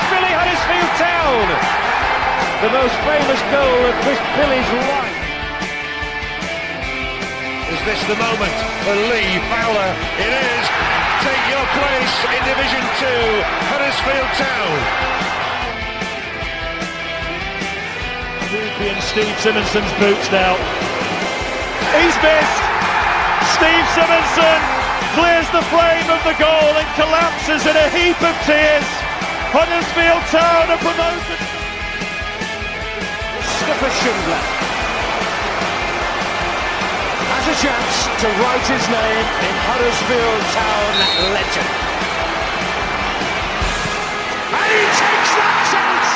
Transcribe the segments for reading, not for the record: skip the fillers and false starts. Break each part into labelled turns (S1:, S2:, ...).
S1: Billy Huddersfield Town. The most famous goal of Chris Billy's life.
S2: Is this the moment for Lee Fowler? It is. Take your place in Division 2, Huddersfield Town.
S3: Ruby and Steve Simonson's boots now. He's missed. Steve Simonson clears the frame of the goal and collapses in a heap of tears. Huddersfield Town are promoted.
S1: Skipper Schindler has a chance to write his name in Huddersfield Town legend. And he takes that chance!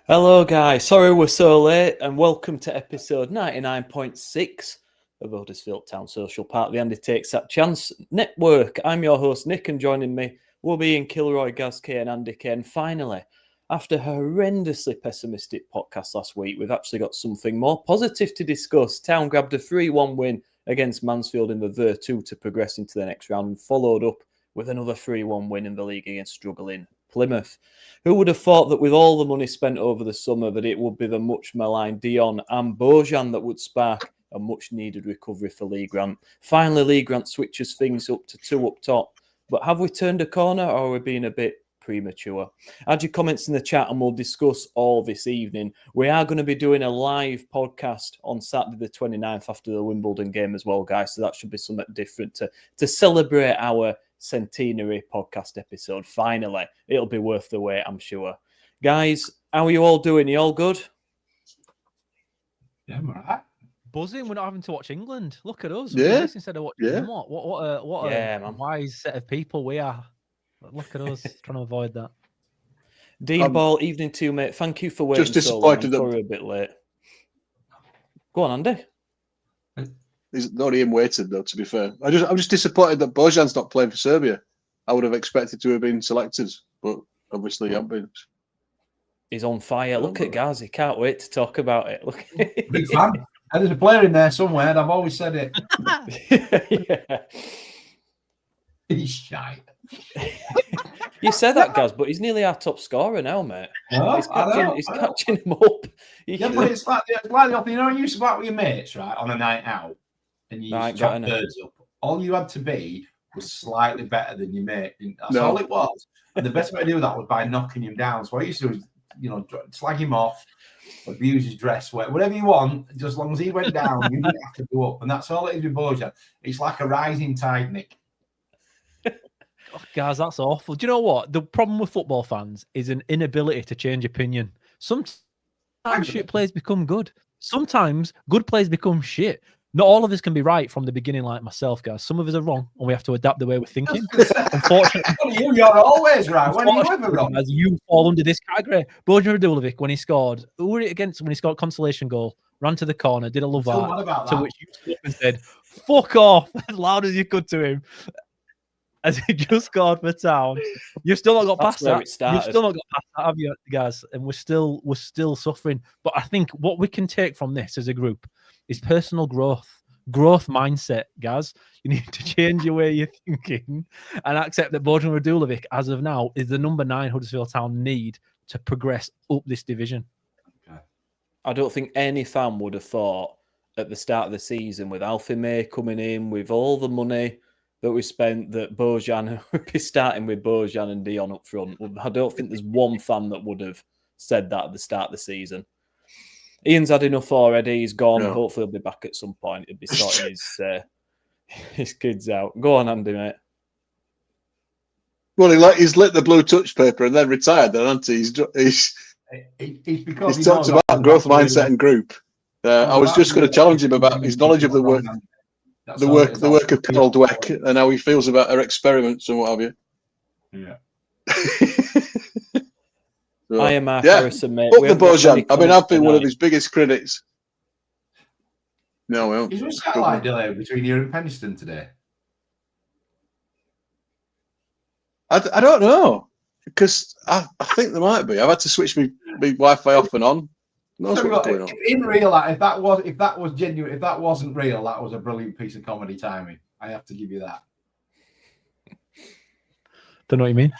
S4: Hello guys, sorry we're so late and welcome to episode 99.6 of Huddersfield Town Social, part of the Andy Takes That Chance Network. I'm your host Nick and joining me will be Ian Kilroy, Gaz K and Andy K. And finally, after a horrendously pessimistic podcast last week, we've actually got something more positive to discuss. Town grabbed a 3-1 win against Mansfield in the Ver 2 to progress into the next round and followed up with another 3-1 win in the league against struggling Plymouth. Who would have thought that with all the money spent over the summer that it would be the much maligned Dion and Bojan that would spark a much needed recovery for Lee Grant. Finally, Lee Grant switches things up to two up top. But have we turned a corner or are we being a bit premature? Add your comments in the chat and we'll discuss all this evening. We are going to be doing a live podcast on Saturday the 29th after the Wimbledon game as well, guys. So that should be something different to celebrate our centenary podcast episode. Finally, it'll be worth the wait, I'm sure. Guys, how are you all doing? You all good?
S5: Yeah, I'm all right.
S6: Buzzing, we're not having to watch England. Look at us.
S5: Yeah.
S6: Instead of watching them. What a wise set of people we are. Look at us trying to avoid that.
S4: Dean Ball, evening to you, mate. Thank you for waiting
S5: just disappointed
S4: so long. Sorry a bit late. Go on, Andy.
S5: He's not even waited though, to be fair. I'm just disappointed that Bojan's not playing for Serbia. I would have expected to have been selected, but obviously he hasn't been.
S4: He's on fire. Look at Ghazi. Can't wait to talk about it. Look.
S7: Big fan. And there's a player in there somewhere, and I've always said it.
S4: Yeah.
S7: He's shite.
S4: You said that, Gaz, but he's nearly our top scorer now, mate.
S7: Oh,
S4: he's catching him up.
S7: Yeah, but it's like the you know, you used to go out with your mates, right, on a night out, and you used to chop birds up. All you had to be was slightly better than your mate. That's all it was. And the best way to do that was by knocking him down. So what I used to do was, slag him off, abuse his dress, whatever you want, just as long as he went down, you didn't have to go up. And that's all it is with Bojan. It's like a rising tide, Nick.
S6: Oh, guys, that's awful. Do you know what? The problem with football fans is an inability to change opinion. Sometimes shit players become good. Sometimes good players become shit. Not all of us can be right from the beginning, like myself, guys. Some of us are wrong, and we have to adapt the way we're thinking.
S7: Unfortunately, you're always right. When are you ever wrong?
S6: As you fall under this category. Bojan Radulovic, when he scored, who were it against when he scored consolation goal? Ran to the corner, did a love art, to which you stood up and said, "Fuck off!" as loud as you could to him. As he just scored for Town, you've still not got past that. You've still not got past that, have you, guys? And we're still suffering. But I think what we can take from this as a group is personal growth mindset, guys. You need to change your way you're thinking and accept that Bojan Radulovic, as of now, is the number 9 Huddersfield Town need to progress up this division.
S4: Okay. I don't think any fan would have thought at the start of the season, with Alfie May coming in, with all the money that we spent, that Bojan would be starting with Bojan and Dion up front. I don't think there's one fan that would have said that at the start of the season. Ian's had enough already. He's gone. No. Hopefully he'll be back at some point. He'll be sorting his kids out. Go on, Andy, mate.
S5: Well, he's lit the blue touch paper and then retired then, hasn't he? He's talked about growth mindset and group. I was just going to challenge him about his knowledge of the work of Carol Dweck and how he feels about her experiments and what have you.
S7: Yeah.
S5: So,
S4: I am Mark Harrison, mate.
S5: Up the Bojan. I mean, I've been one of his biggest critics. No, well.
S7: Is there a satellite delay between you and Penistone today?
S5: I don't know, because I think there might be. I've had to switch my Wi-Fi off and on. knows what's going on.
S7: In real life, if that was genuine, if that wasn't real, that was a brilliant piece of comedy timing. I have to give you that.
S6: Don't know what you mean.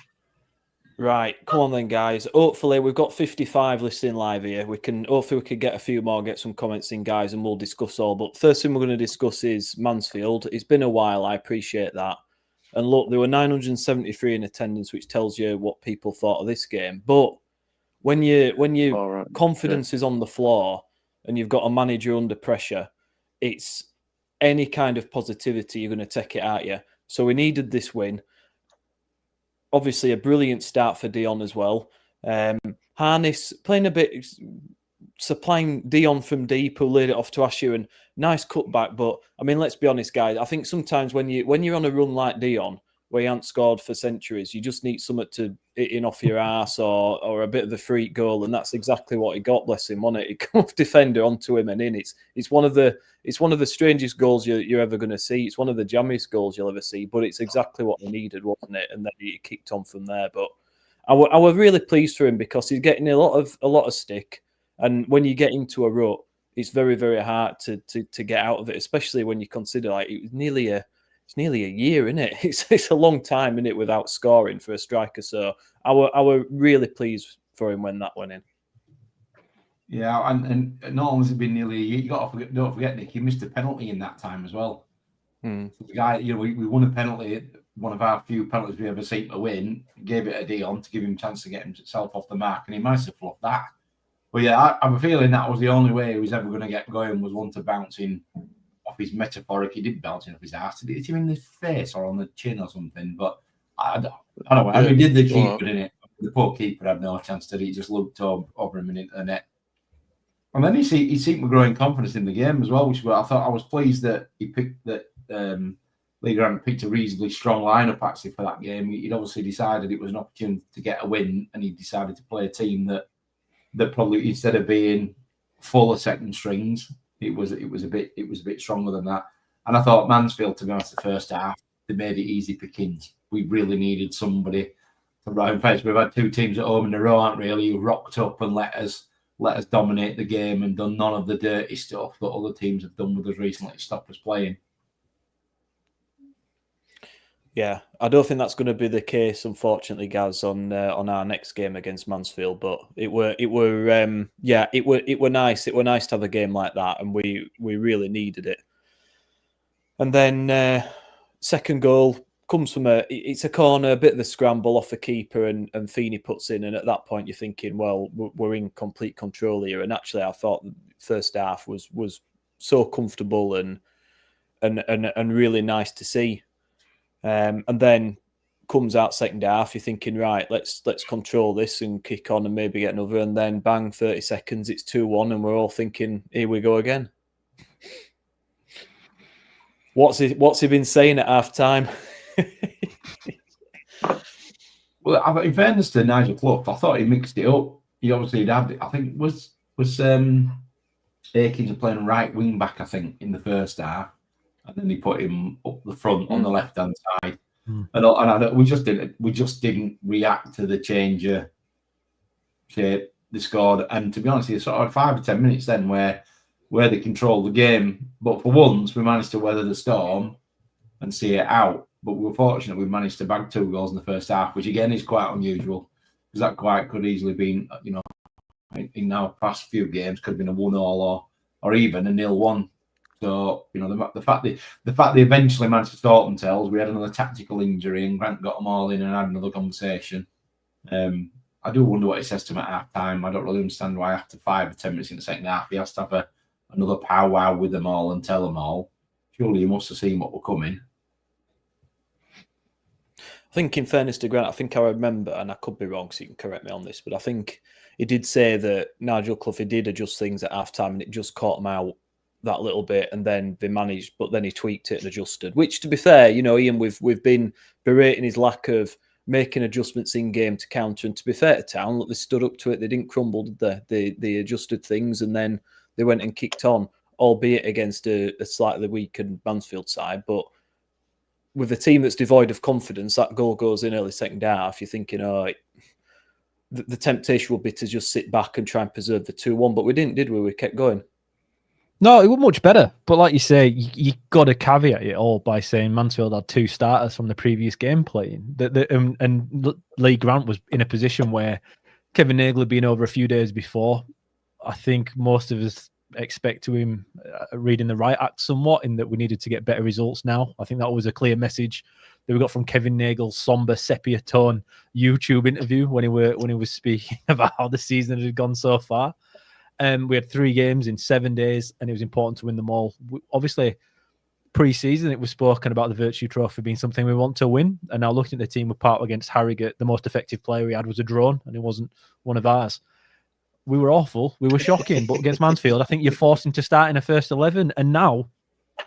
S4: Right, come on then, guys. Hopefully, we've got 55 listening live here. Hopefully we can get a few more, get some comments in, guys, and we'll discuss all. But first thing we're going to discuss is Mansfield. It's been a while. I appreciate that. And look, there were 973 in attendance, which tells you what people thought of this game. But when your confidence is on the floor and you've got a manager under pressure, it's any kind of positivity you're going to take it at you. So we needed this win. Obviously, a brilliant start for Dion as well. Harness playing a bit, supplying Dion from deep, who laid it off to Ashu, and nice cutback. But I mean, let's be honest, guys. I think sometimes when you're on a run like Dion, where you haven't scored for centuries, you just need something to hit in off your ass or a bit of a freak goal, and that's exactly what he got. Bless him, wasn't it? He come off defender onto him and in. It's one of the strangest goals you're ever going to see. It's one of the jammiest goals you'll ever see, but it's exactly what he needed, wasn't it? And then he kicked on from there. But I was really pleased for him because he's getting a lot of stick, and when you get into a rut, it's very, very hard to get out of it, especially when you consider like it was nearly a year, isn't it? It's a long time, isn't it, without scoring for a striker. So I were really pleased for him when that went in.
S7: Yeah, and not only has it been nearly a year, don't forget, Nick, he missed a penalty in that time as well. The guy, we won a penalty, one of our few penalties we ever seemed to win, gave it a Dion to give him a chance to get himself off the mark, and he managed to fluff that. But yeah, I have a feeling that was the only way he was ever going to get going, was one to bounce in off his metaphoric. He did bounce in off his ass. Did it hit him in the face or on the chin or something? But I don't know. I mean, did the keeper, didn't it? The poor keeper had no chance to. He just looked over him into the net. And then he seemed growing confidence in the game as well, which I thought I was pleased that he picked that. Lee Grant picked a reasonably strong lineup actually for that game. He'd obviously decided it was an opportunity to get a win, and he decided to play a team that probably, instead of being full of second strings, it was a bit stronger than that. And I thought Mansfield, to be honest, the first half, they made it easy pickings. We really needed somebody to ride in face. We've had two teams at home in a row, aren't really, who rocked up and let us dominate the game and done none of the dirty stuff that other teams have done with us recently, stopped us playing.
S4: Yeah, I don't think that's going to be the case, unfortunately, Gaz, on our next game against Mansfield. But it were nice. It were nice to have a game like that, and we really needed it. And then second goal comes from it's a corner, a bit of a scramble off the keeper, and Feeney puts in. And at that point, you're thinking, well, we're in complete control here. And actually, I thought the first half was so comfortable and really nice to see. And then comes out second half, you're thinking, right, let's control this and kick on and maybe get another. And then bang, 30 seconds, it's 2-1, and we're all thinking, here we go again. What's he been saying at half time?
S7: Well, in fairness to Nigel Clough, I thought he mixed it up. He obviously had it. I think was Akins playing right wing back, I think, in the first half. And then he put him up the front on the left hand side, and we just didn't react to the change of shape they scored. And to be honest, it's sort of 5 or 10 minutes then where they controlled the game. But for once, we managed to weather the storm and see it out. But we were fortunate we managed to bag 2 goals in the first half, which again is quite unusual, because that quite could easily been, in our past few games, could have been a 1-1 or even a 0-1. So, the fact they eventually managed to sort themselves, we had another tactical injury and Grant got them all in and had another conversation. I do wonder what he says to him at half time. I don't really understand why after 5 or 10 minutes in the second half, he has to have another powwow with them all and tell them all. Surely he must have seen what were coming.
S4: I think, in fairness to Grant, I think I remember, and I could be wrong, so you can correct me on this, but I think he did say that Nigel Clough did adjust things at half time and it just caught him out that little bit, and then they managed, but then he tweaked it and adjusted, which, to be fair, Ian, we've been berating his lack of making adjustments in game to counter, and to be fair to Town, look, they stood up to it. They didn't crumble, did they? They adjusted things, and then they went and kicked on, albeit against a slightly weakened Mansfield side. But with a team that's devoid of confidence, that goal goes in early second half, you're thinking, the temptation would be to just sit back and try and preserve the 2-1, but we didn't, did we? We kept going.
S6: No, it was much better. But like you say, you got to caveat it all by saying Mansfield had 2 starters from the previous game playing. And Lee Grant was in a position where Kevin Nagle had been over a few days before. I think most of us expect to him reading the right act somewhat, in that we needed to get better results now. I think that was a clear message that we got from Kevin Nagle's somber sepia tone YouTube interview when he was speaking about how the season had gone so far. We had 3 games in 7 days, and it was important to win them all. Obviously, pre-season, it was spoken about the Virtue Trophy being something we want to win. And now looking at the team with part against Harrogate, the most effective player we had was a drone, and it wasn't one of ours. We were awful. We were shocking. But against Mansfield, I think you're forced him to start in a first 11. And now,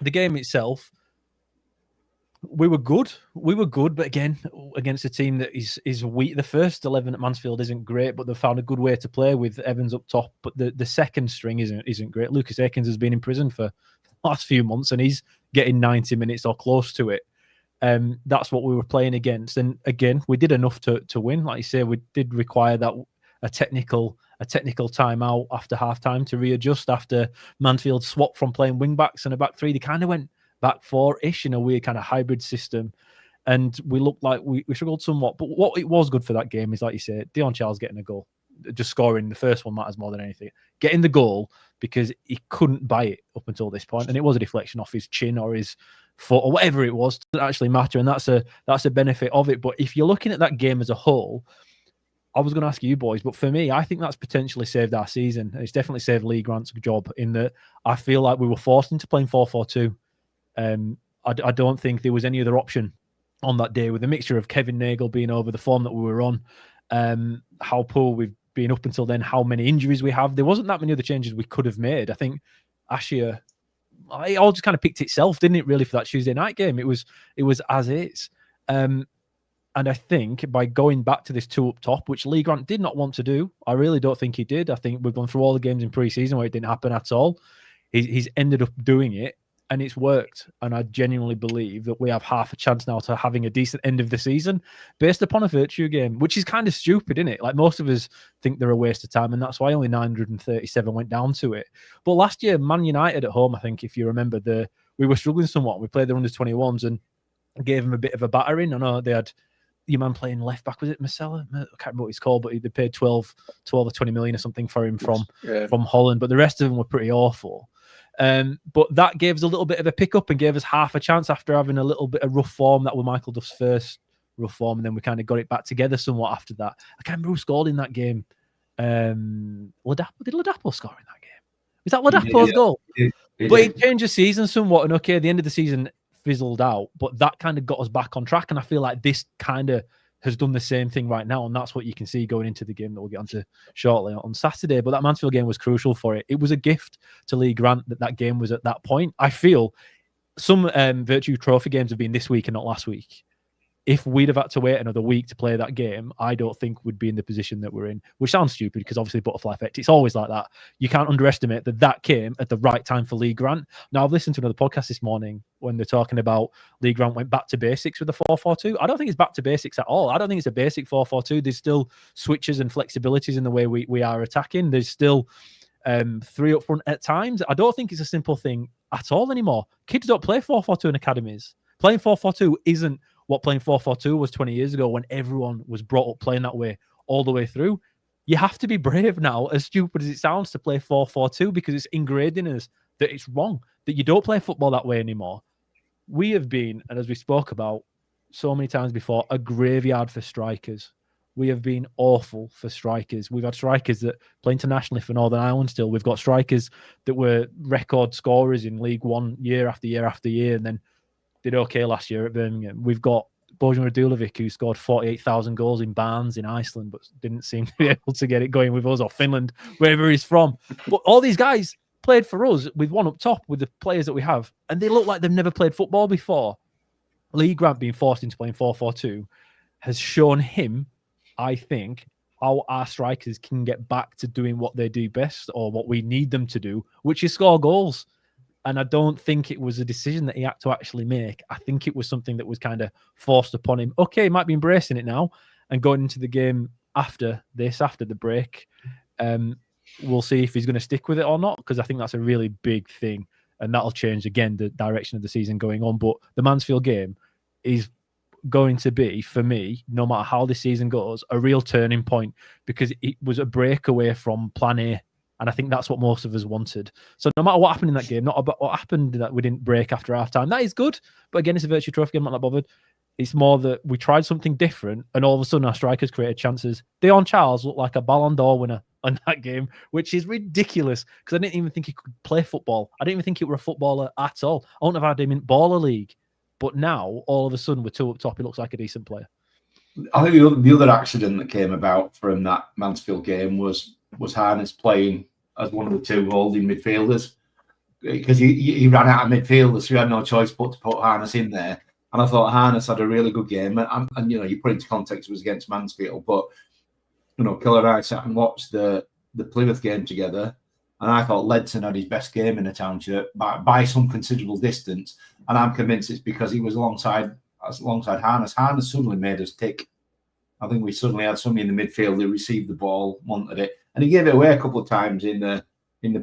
S6: the game itself, we were good. But again, against a team that is weak. The first 11 at Mansfield isn't great, but they've found a good way to play with Evans up top. But the second string isn't great. Lucas Akins has been in prison for the last few months, and he's getting 90 minutes or close to it. That's what we were playing against. And again, we did enough to win. Like you say, we did require that a technical timeout after halftime to readjust after Mansfield swapped from playing wing backs and a back 3. They kind of went back 4-ish in a weird kind of hybrid system. And we looked like we struggled somewhat. But what it was good for that game is, like you say, Dion Charles getting a goal. Just scoring the first one matters more than anything. Getting the goal, because he couldn't buy it up until this point, and it was a deflection off his chin or his foot or whatever it was. Doesn't actually matter, and that's a benefit of it. But if you're looking at that game as a whole, I was going to ask you boys, but for me, I think that's potentially saved our season. It's definitely saved Lee Grant's job, in that I feel like we were forced into playing 4-4-2. I don't think there was any other option on that day, with a mixture of Kevin Nagle being over, the form that we were on, how poor we've been up until then, how many injuries we have. There wasn't that many other changes we could have made. I think Ashia, it all just kind of picked itself, didn't it, really, for that Tuesday night game? It was as is. And I think by going back to this 2 up top, which Lee Grant did not want to do, I really don't think he did. I think we've gone through all the games in pre-season where it didn't happen at all. He's ended up doing it, and it's worked. And I genuinely believe that we have half a chance now to having a decent end of the season based upon a Virtue game, which is kind of stupid, isn't it? Like, most of us think they're a waste of time, and that's why only 937 went down to it. But last year, Man United at home, I think, if you remember, we were struggling somewhat. We played their under-21s and gave them a bit of a battering. I know they had your man playing left back, was it Marcella? I can't remember what he's called, but they paid 12 or 20 million or something for him from Holland. But the rest of them were pretty awful. But that gave us a little bit of a pickup and gave us half a chance after having a little bit of rough form. That was Michael Duff's first rough form, and then we kind of got it back together somewhat after that. I can't remember who scored in that game. Ladapo, did Ladapo score in that game? Was that Ladapo's goal? But it changed the season somewhat, and okay, the end of the season fizzled out, but that kind of got us back on track. And I feel like this kind of has done the same thing right now, and that's what you can see going into the game that we'll get onto shortly on Saturday. But that Mansfield game was crucial for it. It was a gift to Lee Grant that game was at that point. I feel some Virtue Trophy games have been this week and not last week. If we'd have had to wait another week to play that game, I don't think we'd be in the position that we're in, which sounds stupid because obviously butterfly effect. It's always like that. You can't underestimate that came at the right time for Lee Grant. Now, I've listened to another podcast this morning when they're talking about Lee Grant went back to basics with the 4-4-2. I don't think it's back to basics at all. I don't think it's a basic 4-4-2. There's still switches and flexibilities in the way we are attacking. There's still 3 up front at times. I don't think it's a simple thing at all anymore. Kids don't play 4-4-2 in academies. Playing 4-4-2 isn't what playing 4-4-2 was 20 years ago when everyone was brought up playing that way all the way through. You have to be brave now, as stupid as it sounds, to play 4-4-2 because it's ingrained in us that it's wrong, that you don't play football that way anymore. We have been, and as we spoke about so many times before, a graveyard for strikers. We have been awful for strikers. We've had strikers that play internationally for Northern Ireland still. We've got strikers that were record scorers in League One year after year after year and then did okay last year at Birmingham. We've got Bojan Radulovic, who scored 48,000 goals in Barnes in Iceland, but didn't seem to be able to get it going with us or Finland, wherever he's from. But all these guys played for us with one up top, with the players that we have, and they look like they've never played football before. Lee Grant being forced into playing 4-4-2 has shown him, I think, how our strikers can get back to doing what they do best or what we need them to do, which is score goals. And I don't think it was a decision that he had to actually make. I think it was something that was kind of forced upon him. Okay, he might be embracing it now and going into the game after the break. We'll see if he's going to stick with it or not, because I think that's a really big thing, and that'll change again the direction of the season going on. But the Mansfield game is going to be, for me, no matter how this season goes, a real turning point, because it was a breakaway from plan A. And I think that's what most of us wanted. So no matter what happened in that game, not about what happened that we didn't break after half time, that is good. But again, it's a virtue trophy game, I'm not bothered. It's more that we tried something different, and all of a sudden our strikers created chances. Dion Charles looked like a Ballon d'Or winner on that game, which is ridiculous, because I didn't even think he could play football. I didn't even think he were a footballer at all. I wouldn't have had him in Baller League. But now, all of a sudden, we're two up top. He looks like a decent player.
S7: I think the other accident that came about from that Mansfield game was Harness playing as one of the two holding midfielders, because he ran out of midfielders, so he had no choice but to put Harness in there. And I thought Harness had a really good game. And you put into context, it was against Mansfield. But, Killer and I sat and watched the Plymouth game together. And I thought Ledson had his best game in the Township by some considerable distance. And I'm convinced it's because he was alongside Harness. Harness suddenly made us tick. I think we suddenly had somebody in the midfield who received the ball, wanted it. And he gave it away a couple of times in the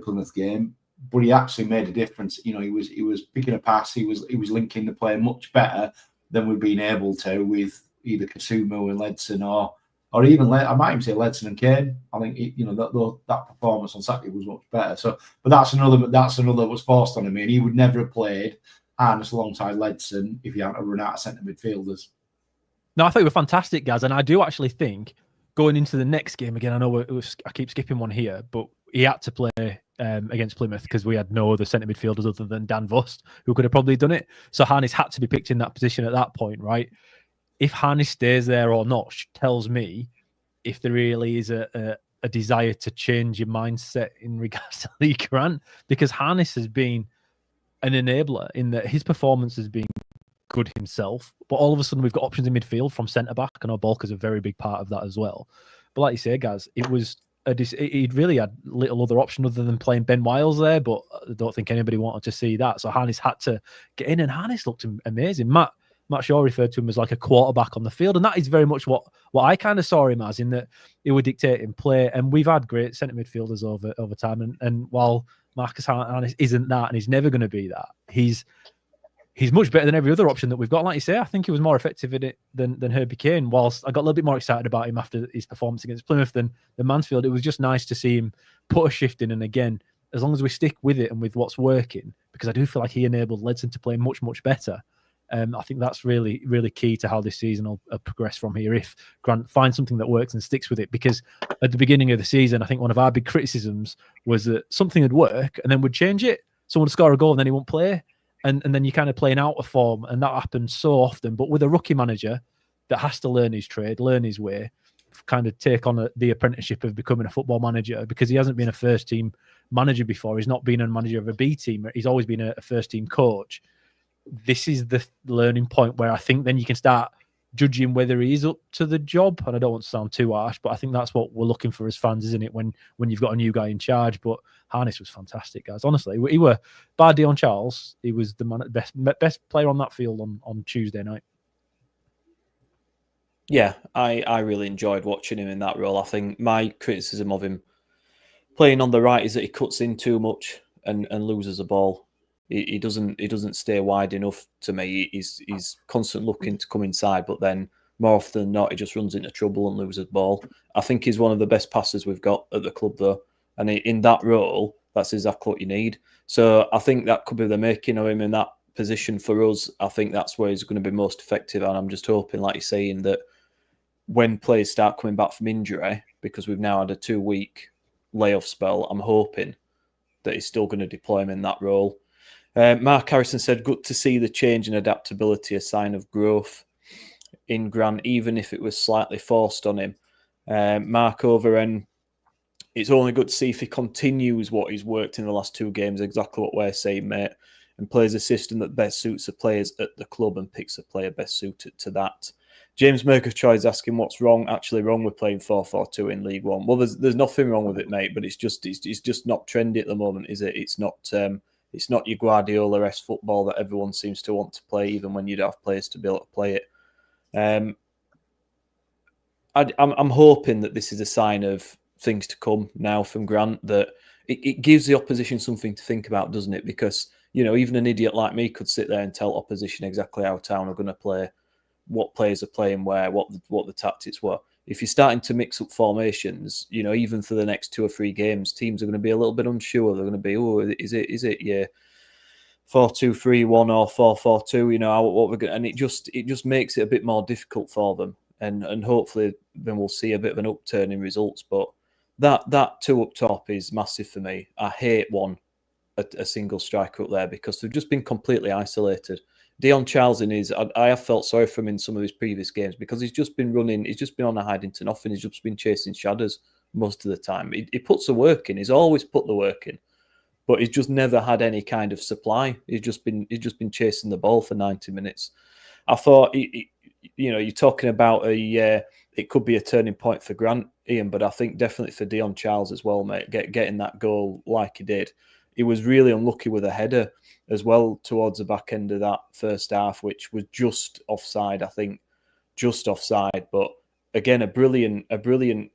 S7: Plymouth game. But he actually made a difference. He was picking a pass. He was linking the play much better than we've been able to with either Kasumu and Ledson or even I might even say Ledson and Kane. I think that performance on Saturday was much better. So, but that's another that was forced on him. And he would never have played Harness alongside Ledson if he hadn't run out of centre midfielders.
S6: No, I thought you were fantastic, Gaz, and I do actually think going into the next game again. I know I keep skipping one here, but he had to play against Plymouth because we had no other centre midfielders other than Dan Vost, who could have probably done it. So Harness had to be picked in that position at that point, right? If Harness stays there or not tells me if there really is a desire to change your mindset in regards to Lee Grant, because Harness has been an enabler in that his performance has been good himself, but all of a sudden we've got options in midfield from centre back. I know Balker's a very big part of that as well. But like you say, Gaz, he'd really had little other option other than playing Ben Wiles there, but I don't think anybody wanted to see that. So Harness had to get in, and Harness looked amazing. Matt Shaw referred to him as like a quarterback on the field, and that is very much what I kind of saw him as, in that he would dictate in play. And we've had great centre midfielders over time, and while Marcus Harness isn't that, and he's never going to be that, he's much better than every other option that we've got. Like you say, I think he was more effective in it than Herbie Kane. Whilst I got a little bit more excited about him after his performance against Plymouth than Mansfield, it was just nice to see him put a shift in. And again, as long as we stick with it and with what's working, because I do feel like he enabled Ledson to play much, much better. I think that's really, really key to how this season will progress from here, if Grant finds something that works and sticks with it. Because at the beginning of the season, I think one of our big criticisms was that something would work and then would change it. Someone would score a goal and then he won't play. And then you're kind of playing out of form, and that happens so often. But with a rookie manager that has to learn his trade, learn his way, kind of take on the apprenticeship of becoming a football manager, because he hasn't been a first-team manager before. He's not been a manager of a B team. He's always been a first-team coach. This is the learning point where I think then you can start judging whether he is up to the job. And I don't want to sound too harsh, but I think that's what we're looking for as fans, isn't it? When you've got a new guy in charge. But Harness was fantastic, guys. Honestly, he were, bar Dion Charles, he was the best player on that field on Tuesday night.
S4: Yeah, I really enjoyed watching him in that role. I think my criticism of him playing on the right is that he cuts in too much and loses the ball. He doesn't stay wide enough to me. He's constantly looking to come inside, but then more often than not, he just runs into trouble and loses the ball. I think he's one of the best passers we've got at the club, though. And in that role, that's exactly what you need. So I think that could be the making of him in that position for us. I think that's where he's going to be most effective. And I'm just hoping, like you're saying, that when players start coming back from injury, because we've now had a 2-week layoff spell, I'm hoping that he's still going to deploy him in that role. Mark Harrison said, good to see the change and adaptability, a sign of growth in Grant, even if it was slightly forced on him. Mark Overend, it's only good to see if he continues what he's worked in the last 2 games, exactly what we're saying, mate, and plays a system that best suits the players at the club and picks a player best suited to that. James Murgatroy is asking what's wrong with playing 4-4-2 in League One. Well, there's nothing wrong with it, mate, but it's just not trendy at the moment, is it? It's not your Guardiola-esque football that everyone seems to want to play, even when you don't have players to be able to play it. I'm hoping that this is a sign of things to come now from Grant, that it gives the opposition something to think about, doesn't it? Because, even an idiot like me could sit there and tell opposition exactly how Town are going to play, what players are playing where, what the tactics were. If you're starting to mix up formations, even for the next 2 or 3 games, teams are going to be a little bit unsure. They're going to be, is it 4-2-3-1 or 4-4-2? What we're going, and it just makes it a bit more difficult for them. And hopefully then we'll see a bit of an upturn in results. But that 2 up top is massive for me. I hate a single striker up there because they've just been completely isolated. Dion Charles I have felt sorry for him in some of his previous games because he's just been running, he's just been on a hiding to nothing. He's just been chasing shadows most of the time. He puts the work in. He's always put the work in, but he's just never had any kind of supply. He's just been chasing the ball for 90 minutes. I thought, you're talking about it could be a turning point for Grant, Ian, but I think definitely for Dion Charles as well, mate, getting that goal like he did. He was really unlucky with a header as well towards the back end of that first half, which was just offside, I think, just offside. But again, a brilliant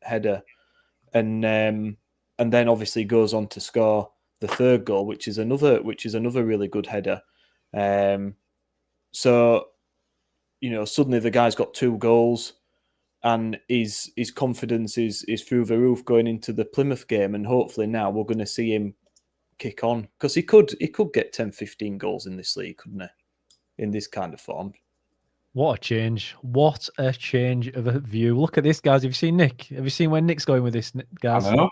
S4: header, and then obviously goes on to score the 3rd goal, which is another really good header. So suddenly the guy's got 2 goals, and his confidence is through the roof going into the Plymouth game, and hopefully now we're going to see him kick on, because he could get 10-15 goals in this league, couldn't he, in this kind of form.
S6: What a change of a view. Look at this, guys. Have you seen Nick? Have you seen where Nick's going with this, guys?
S7: I know.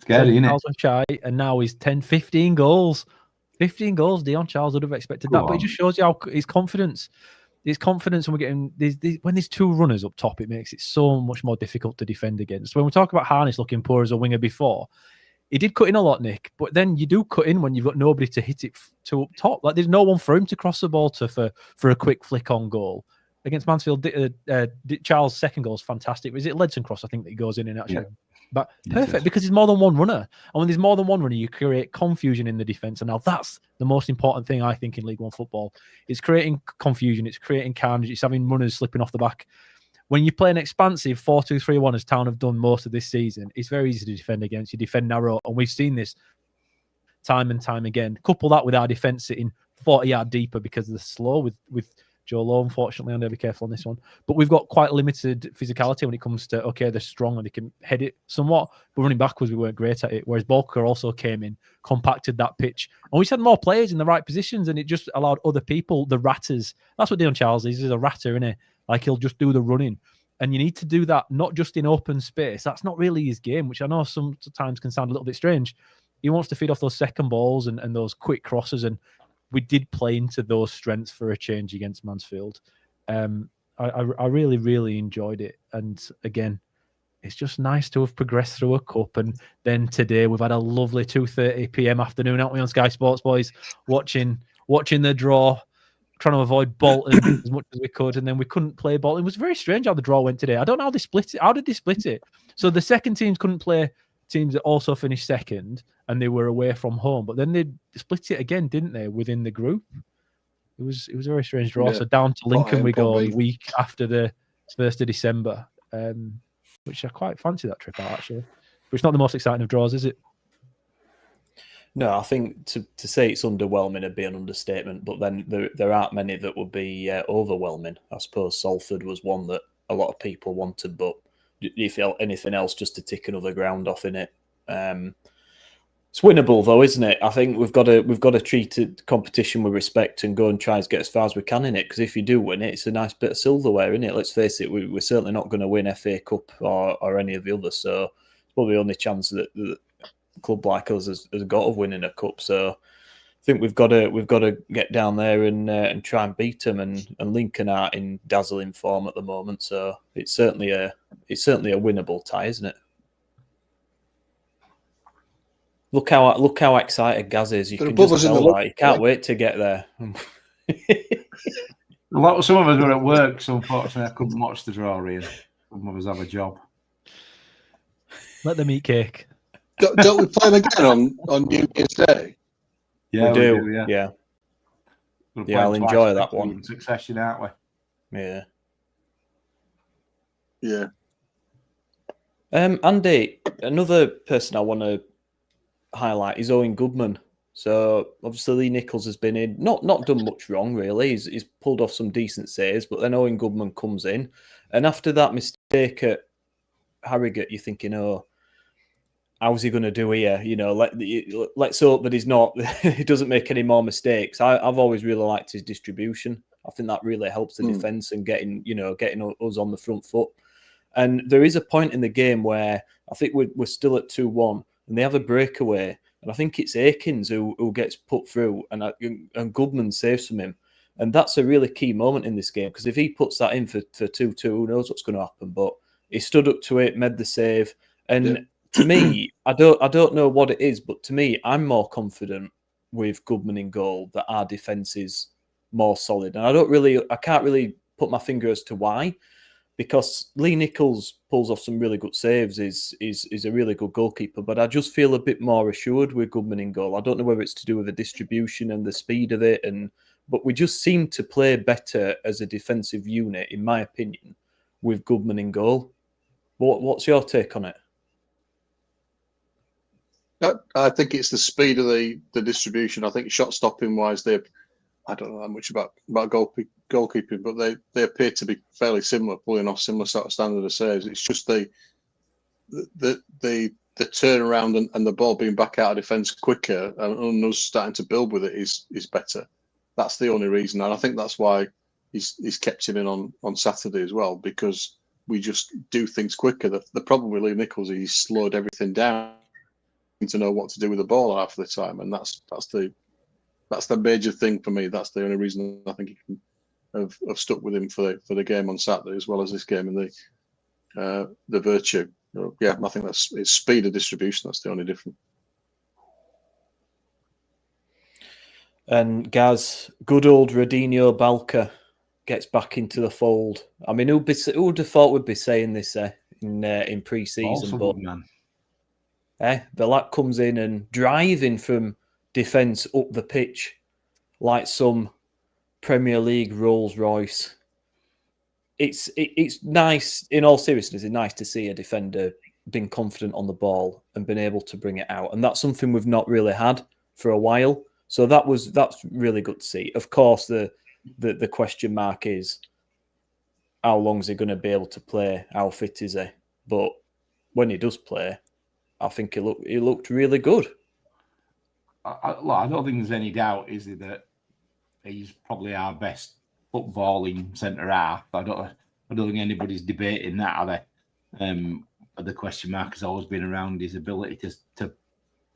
S7: Scary, isn't it?
S6: Shy, and now he's 10-15 goals. 15 goals. Dion Charles would have expected that, but it just shows you how his confidence. His confidence, when we're getting when there's 2 runners up top, it makes it so much more difficult to defend against. When we talk about Harness looking poor as a winger before, he did cut in a lot, Nick, but then you do cut in when you've got nobody to hit it to up top. Like, there's no one for him to cross the ball to for a quick flick on goal. Against Mansfield, Charles' 2nd goal is fantastic. Is it Ledson cross, I think, that he goes in actually? Yeah. But perfect, because there's more than one runner. And when there's more than one runner, you create confusion in the defence. And now that's the most important thing, I think, in League One football. It's creating confusion. It's creating carnage. It's having runners slipping off the back. When you play an expansive 4-2-3-1, as Town have done most of this season, it's very easy to defend against. You defend narrow, and we've seen this time and time again. Couple that with our defence sitting 40 yards deeper because they're slow with Joe Lowe, unfortunately. I'm going to be careful on this one. But we've got quite limited physicality when it comes to, they're strong and they can head it somewhat, but running backwards, we weren't great at it. Whereas Bolker also came in, compacted that pitch. And we just had more players in the right positions, and it just allowed other people, the ratters. That's what Dion Charles is. He's a ratter, isn't he? Like, he'll just do the running. And you need to do that not just in open space. That's not really his game, which I know sometimes can sound a little bit strange. He wants to feed off those second balls and those quick crosses. And we did play into those strengths for a change against Mansfield. I really, really enjoyed it. And again, it's just nice to have progressed through a cup. And then today we've had a lovely 2:30 p.m. afternoon, haven't we, on Sky Sports, boys, watching the draw, trying to avoid Bolton as much as we could, and then we couldn't play Bolton. It was very strange how the draw went today. I don't know how they split it. How did they split it? So the second teams couldn't play teams that also finished second, and they were away from home. But then they split it again, didn't they, within the group? It was a very strange draw. Yeah. So down to Lincoln we go a week after the 1st of December, which I quite fancy that trip out, actually. But it's not the most exciting of draws, is it?
S4: No, I think to say it's underwhelming would be an understatement, but then there aren't many that would be overwhelming. I suppose Salford was one that a lot of people wanted, but you feel anything else just to tick another ground off in it. It's winnable though, isn't it? I think we've got to treat it competition with respect and go and try and get as far as we can in it, because if you do win it, it's a nice bit of silverware, isn't it? Let's face it, we're certainly not going to win FA Cup or any of the others, so it's probably the only chance that a club like us has got of winning a cup. So I think we've got to get down there and try and beat them. And Lincoln are in dazzling form at the moment, so it's certainly a winnable tie, isn't it? Look how excited Gaz is. You can just tell that he can't wait to get there.
S7: Some of us were at work, so unfortunately I couldn't watch the draw. Really, some of us have a job.
S6: Let them eat cake.
S5: Don't we play them again on New Year's Day?
S4: Yeah, we do. Yeah. I'll enjoy that one.
S7: In succession, aren't we?
S4: Yeah.
S5: Yeah.
S4: Andy, another person I want to highlight is Owen Goodman. So obviously Lee Nichols has been in, not done much wrong really. He's pulled off some decent saves, but then Owen Goodman comes in, and after that mistake at Harrogate, you're thinking, oh, how's he going to do here? You know, let's hope that he's not. He doesn't make any more mistakes. I've always really liked his distribution. I think that really helps the defence and getting us on the front foot. And there is a point in the game where I think we're still at 2-1, and they have a breakaway, and I think it's Akins who gets put through, and Goodman saves from him. And that's a really key moment in this game, because if he puts that in for 2-2, who knows what's going to happen? But he stood up to it, made the save, and to me, I don't know what it is, but to me, I'm more confident with Goodman in goal that our defence is more solid, and I can't really put my finger as to why. Because Lee Nichols pulls off some really good saves, is a really good goalkeeper, but I just feel a bit more assured with Goodman in goal. I don't know whether it's to do with the distribution and the speed of it, but we just seem to play better as a defensive unit, in my opinion, with Goodman in goal. What's your take on it?
S5: I think it's the speed of the distribution. I think shot stopping wise, I don't know that much about goalkeeping, but they appear to be fairly similar, pulling off similar sort of standard of saves. It's just the turnaround and the ball being back out of defence quicker and us starting to build with it is better. That's the only reason, and I think that's why he's kept him in on Saturday as well, because we just do things quicker. The problem with Lee Nichols is he's slowed everything down to know what to do with the ball half the time, and that's the major thing for me. That's the only reason I think he can have stuck with him for the game on Saturday, as well as this game in the Virtue. Yeah, I think it's speed of distribution. That's the only difference.
S4: And Gaz, good old Radinho Balka gets back into the fold. I mean, who would have thought we'd be saying this in pre-season? But the lad comes in and driving from defence up the pitch like some Premier League Rolls Royce. It's nice, in all seriousness, it's nice to see a defender being confident on the ball and been able to bring it out, and that's something we've not really had for a while. So that's really good to see. Of course, the question mark is how long is he going to be able to play? How fit is he? But when he does play, I think he looked really good.
S7: I don't think there's any doubt, is there, that he's probably our best footballing centre half. I don't think anybody's debating that, are they? The question mark has always been around his ability to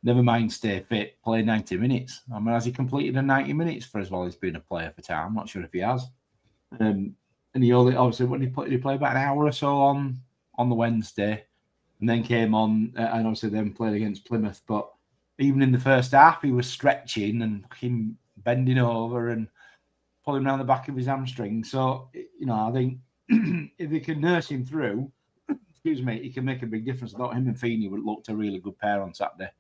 S7: never mind stay fit, play 90 minutes. I mean, has he completed a 90 minutes for as well as being a player for town? I'm not sure if he has. And he obviously when he played about an hour or so on the Wednesday, and then came on and obviously then played against Plymouth. But even in the first half, he was stretching and him bending over and pulling around the back of his hamstring. So, I think if he can nurse him through, he can make a big difference. I thought him and Feeney looked a really good pair on Saturday.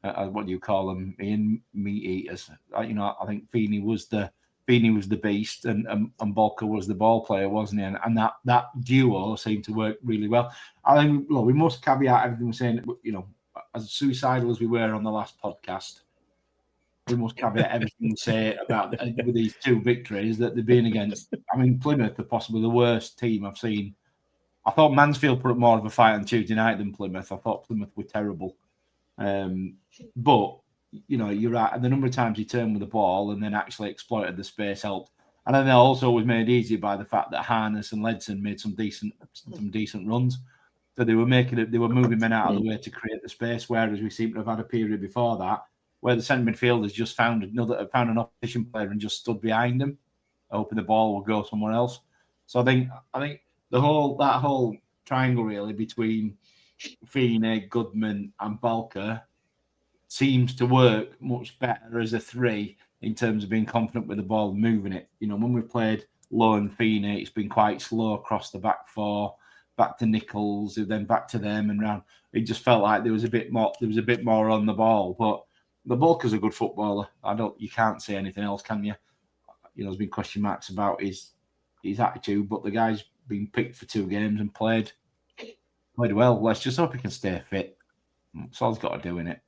S7: What do you call them? Meat eaters. I think Feeney was the beast and Balka was the ball player, wasn't he? And that duo seemed to work really well. I think we must caveat everything we're saying. As suicidal as we were on the last podcast, we must caveat everything we say about with these two victories that they've been against. I mean, Plymouth are possibly the worst team I've seen. I thought Mansfield put up more of a fight on Tuesday night than Plymouth. I thought Plymouth were terrible. But you're right. And the number of times he turned with the ball and then actually exploited the space helped. And then they also was made easier by the fact that Harness and Ledson made some decent runs. So they were moving men out of the way to create the space. Whereas we seem to have had a period before that where the centre midfielders just found an opposition player and just stood behind him, hoping the ball would go somewhere else. So I think that whole triangle really between Feeney, Goodman, and Balka seems to work much better as a three in terms of being confident with the ball and moving it. When we've played Lowe and Feeney, it's been quite slow across the back four, back to Nichols, then back to them and round. It just felt like there was a bit more on the ball. But the Balka's a good footballer. You can't say anything else, can you? There's been question marks about his attitude, but the guy's been picked for 2 games and played Played well. Let's just hope he can stay fit. That's all he's got to do in it.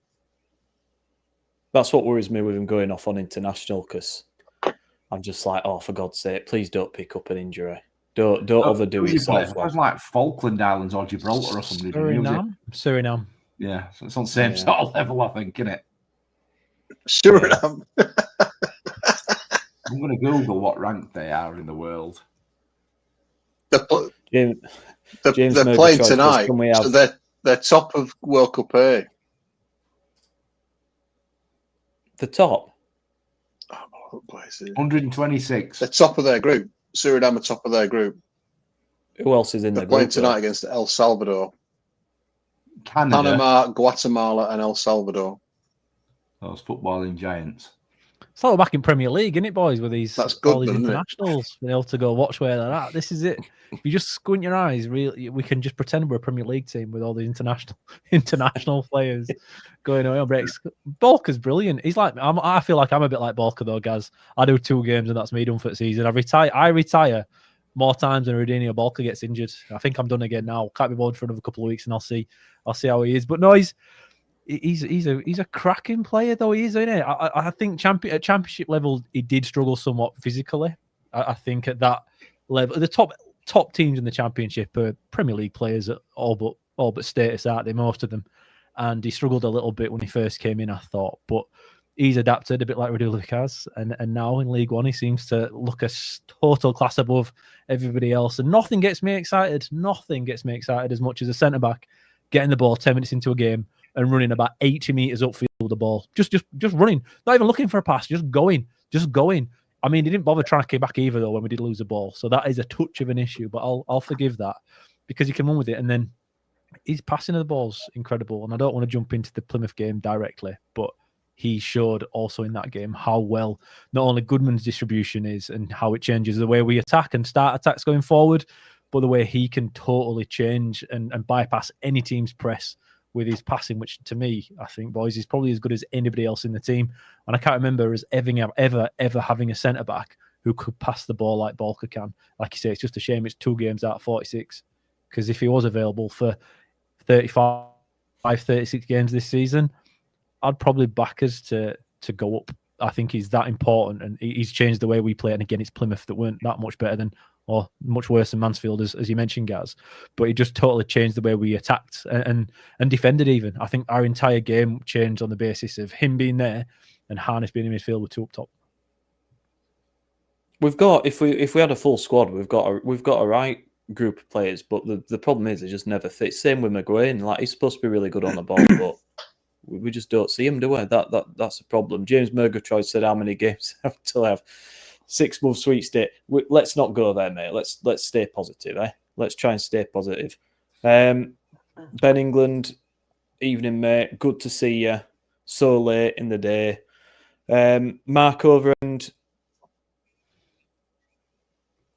S4: That's what worries me with him going off on international, because I'm just like, oh, for God's sake, please don't pick up an injury. Don't overdo yourself.
S7: It was like Falkland Islands or Gibraltar or something.
S6: Suriname.
S7: Yeah, so it's on the same sort of level, I think, isn't it?
S5: Suriname.
S7: I'm going to Google what rank they are in the world.
S5: They're
S4: James
S5: playing tonight, so they're top of World Cup A.
S4: The top?
S5: Oh, what is it?
S7: 126.
S5: They're top of their group. Suriname are top of their group.
S4: Who else is in
S5: They're
S4: the
S5: playing
S4: group
S5: tonight against El Salvador.
S7: Canada.
S5: Panama, Guatemala, and El Salvador.
S7: Those footballing giants.
S6: It's like back in Premier League, isn't it, boys? With these
S5: good,
S6: all these internationals, being able to go watch where they're at. This is it. If you just squint your eyes, really, we can just pretend we're a Premier League team with all the international players going on breaks. Balker's brilliant. He's like, I feel like I'm a bit like Balker though, Gaz. I do 2 games and that's me done for the season. I retire more times than Rodinho Balker gets injured. I think I'm done again now. Can't be bothered for another couple of weeks, and I'll see how he is. But no, he's a cracking player though. He is, isn't it? I think at championship level he did struggle somewhat physically. I think at that level, the top teams in the championship are Premier League players, all but status, aren't they? Most of them, and he struggled a little bit when he first came in, I thought, but he's adapted a bit like Radulovic has, and now in League One he seems to look a total class above everybody else, and nothing gets me excited. Nothing gets me excited as much as a centre back getting the ball 10 minutes into a game and running about 80 metres upfield with the ball. Just running. Not even looking for a pass, just going. I mean, he didn't bother tracking back either, though, when we did lose the ball. So that is a touch of an issue, but I'll forgive that because he can run with it. And then his passing of the ball's incredible. And I don't want to jump into the Plymouth game directly, but he showed also in that game how well not only Goodman's distribution is and how it changes the way we attack and start attacks going forward, but the way he can totally change and bypass any team's press with his passing, which to me, I think, boys, is probably as good as anybody else in the team. And I can't remember us ever having a centre-back who could pass the ball like Balker can. Like you say, it's just a shame it's 2 games out of 46. Because if he was available for 35, 36 games this season, I'd probably back us to go up. I think he's that important, and he's changed the way we play. And again, it's Plymouth that weren't that much better than, or much worse than Mansfield, as you mentioned, Gaz. But he just totally changed the way we attacked and defended even. I think our entire game changed on the basis of him being there and Harness being in midfield with 2 up top.
S4: We've got, if we had a full squad, we've got a right group of players, but the problem is they just never fit. Same with McGuane. Like, he's supposed to be really good on the ball, but we just don't see him, do we? That's a problem. James Murgatroyd said how many games until I have 6 months sweet state. Let's not go there, mate. Let's stay positive, eh? Let's try and stay positive. Ben England, evening, mate. Good to see you so late in the day. Mark Overend,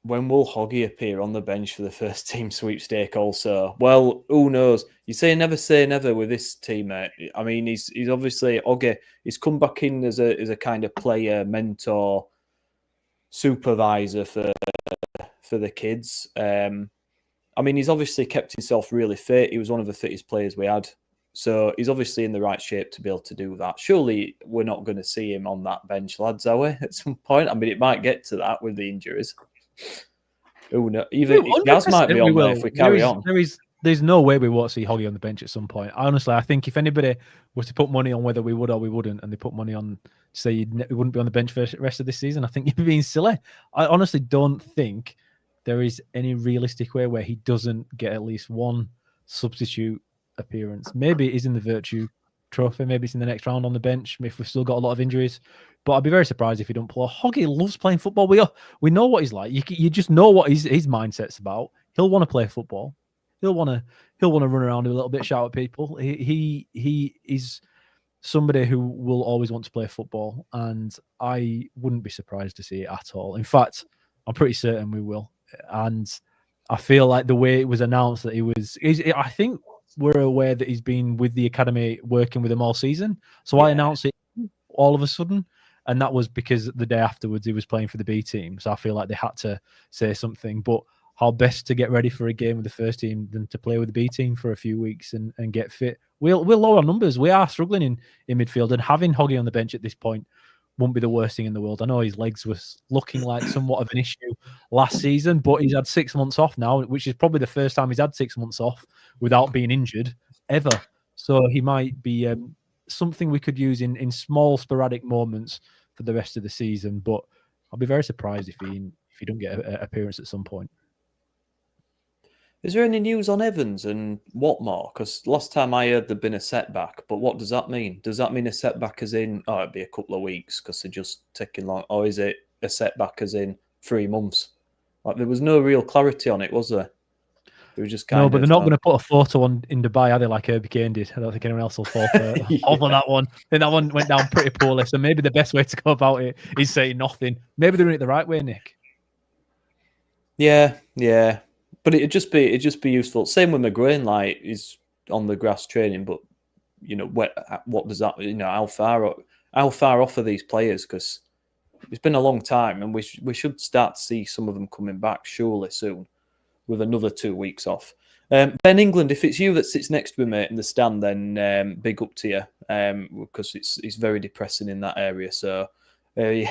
S4: when will Hoggy appear on the bench for the first team sweepstake also? Well, who knows? You say never with this team, mate. I mean, he's obviously, Hoggy, he's come back in as a kind of player, mentor, supervisor for the kids. I mean, he's obviously kept himself really fit. He was one of the fittest players we had. So he's obviously in the right shape to be able to do that. Surely we're not going to see him on that bench, lads, are we, at some point? I mean, it might get to that with the injuries. Oh no, even Gaz might be on there if we carry on.
S6: There's no way we won't see Hoggy on the bench at some point. Honestly, I think if anybody was to put money on whether we would or we wouldn't, and they put money on, say he wouldn't be on the bench for the rest of this season, I think you'd be being silly. I honestly don't think there is any realistic way where he doesn't get at least one substitute appearance. Maybe it is in the Virtue Trophy. Maybe it's in the next round on the bench if we've still got a lot of injuries. But I'd be very surprised if he don't play. Hoggy loves playing football. We know what he's like. You just know what his mindset's about. He'll want to play football. He'll want to run around a little bit, shout at people. He is somebody who will always want to play football, and I wouldn't be surprised to see it at all. In fact, I'm pretty certain we will. And I feel like the way it was announced that I think we're aware that he's been with the academy working with them all season. So I announced it all of a sudden. And that was because the day afterwards he was playing for the B team. So I feel like they had to say something. But how best to get ready for a game with the first team than to play with the B team for a few weeks and get fit. We'll lower our numbers. We are struggling in midfield, and having Hoggy on the bench at this point won't be the worst thing in the world. I know his legs was looking like somewhat of an issue last season, but he's had 6 months off now, which is probably the first time he's had 6 months off without being injured ever. So he might be something we could use in small sporadic moments for the rest of the season. But I'll be very surprised if he don't get an appearance at some point.
S4: Is there any news on Evans and Watmore? Because last time I heard there'd been a setback, but what does that mean? Does that mean a setback as in, it'd be a couple of weeks because they're just taking long, or is it a setback as in 3 months? Like, there was no real clarity on it, was there? It was just kind
S6: no, but they're not going to put a photo in Dubai, are they, like Herbie Kane did? I don't think anyone else will fall for that one. I think that one went down pretty poorly, so maybe the best way to go about it is saying nothing. Maybe they're doing it the right way, Nick.
S4: Yeah. But it'd just be useful. Same with McGrain, like he's on the grass training, but what does that? How far off are these players? Because it's been a long time, and we should start to see some of them coming back surely soon, with another 2 weeks off. Ben England, if it's you that sits next to me, mate, in the stand, then big up to you, because it's very depressing in that area. So there's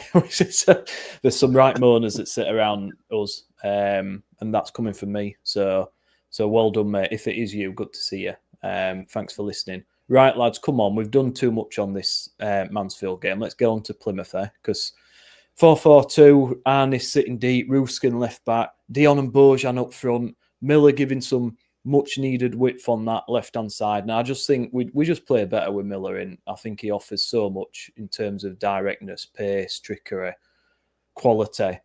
S4: some right moaners that sit around us. And that's coming from me. So well done, mate. If it is you, good to see you. Thanks for listening. Right, lads, come on. We've done too much on this Mansfield game. Let's get on to Plymouth, because 4-4-2, Arnis sitting deep, Ruskin left back, Dion and Bojan up front, Miller giving some much-needed width on that left-hand side. Now, I just think we just play better with Miller in. I think he offers so much in terms of directness, pace, trickery, quality.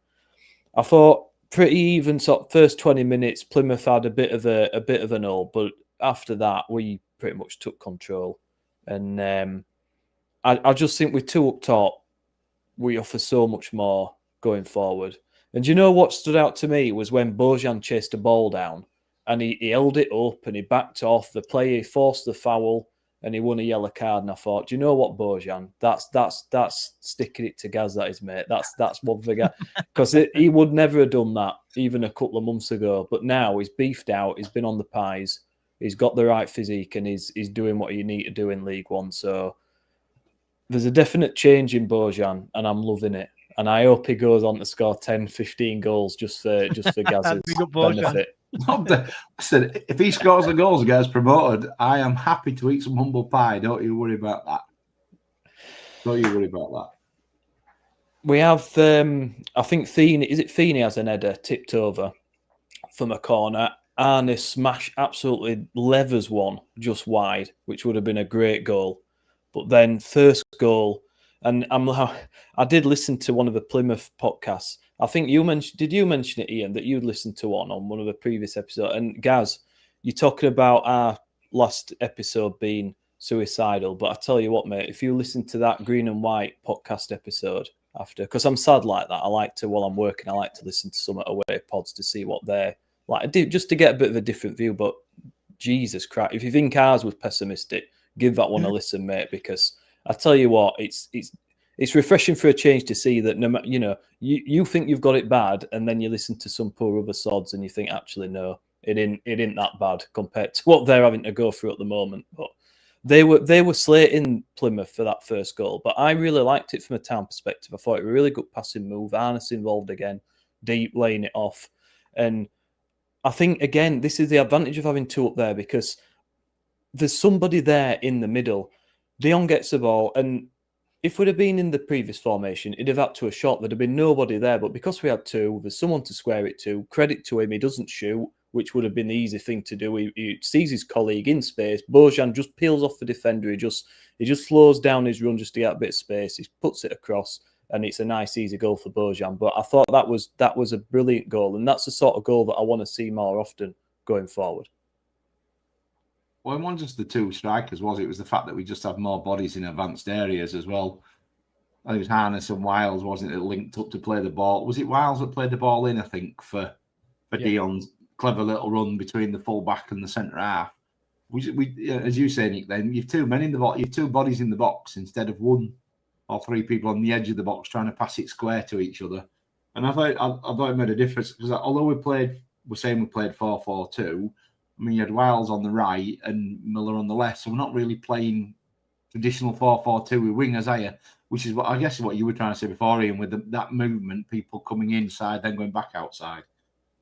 S4: I thought pretty even sort of first 20 minutes, Plymouth had a bit of an all, but after that, we pretty much took control. And I just think with two up top, we offer so much more going forward. And you know what stood out to me was when Bojan chased the ball down and he held it up and he backed off the player, he forced the foul and he won a yellow card. And I thought, do you know what, Bojan? That's sticking it to Gaz, that is, mate. That's one thing. Because he would never have done that even a couple of months ago. But now he's beefed out. He's been on the pies. He's got the right physique and he's doing what you need to do in League One. So there's a definite change in Bojan and I'm loving it. And I hope he goes on to score 10, 15 goals just for Gaz's benefit.
S7: I said, if he scores the goals and gets promoted, I am happy to eat some humble pie. Don't you worry about that. We
S4: have, I think Feeney has an header tipped over from a corner. Arnis absolutely levers one just wide, which would have been a great goal. But then first goal, and I did listen to one of the Plymouth podcasts. I think did you mention it, Ian, that you'd listened to on one of the previous episodes? And Gaz, you're talking about our last episode being suicidal. But I tell you what, mate, if you listen to that Green and White podcast episode after, because I'm sad like that. I like to, while I'm working, I like to listen to some away pods to see what they're like. I do, just to get a bit of a different view. But Jesus Christ, if you think ours was pessimistic, give that one a listen, mate, because I tell you what, it's refreshing for a change to see that you think you've got it bad, and then you listen to some poor other sods and you think, actually, no, it ain't that bad compared to what they're having to go through at the moment. But they were slating Plymouth for that first goal, but I really liked it from a town perspective. I thought it was a really good passing move. Arnis involved again, deep laying it off, and I think again this is the advantage of having two up there because there's somebody there in the middle. Dion gets the ball, and if we'd have been in the previous formation, it'd have had to a shot. There'd have been nobody there. But because we had two, there's someone to square it to. Credit to him, he doesn't shoot, which would have been the easy thing to do. He sees his colleague in space. Bojan just peels off the defender. He just slows down his run just to get a bit of space. He puts it across, and it's a nice, easy goal for Bojan. But I thought that was a brilliant goal, and that's the sort of goal that I want to see more often going forward.
S7: Well, it wasn't just the two strikers, was it? It was the fact that we just have more bodies in advanced areas as well. I think it was Harness and Wiles, wasn't it, linked up to play the ball. Was it Wiles that played the ball in, I think, for Dion's clever little run between the full-back and the centre half? We, as you say, Nick, then you've two men in the box, you've two bodies in the box instead of one or three people on the edge of the box trying to pass it square to each other. And I thought it made a difference because although we played we're saying we played 4-4-2. I mean, you had Wiles on the right and Miller on the left, so we're not really playing traditional 4-4-2 with wingers, are you? Which is what I guess what you were trying to say before, Ian, with that movement, people coming inside, then going back outside.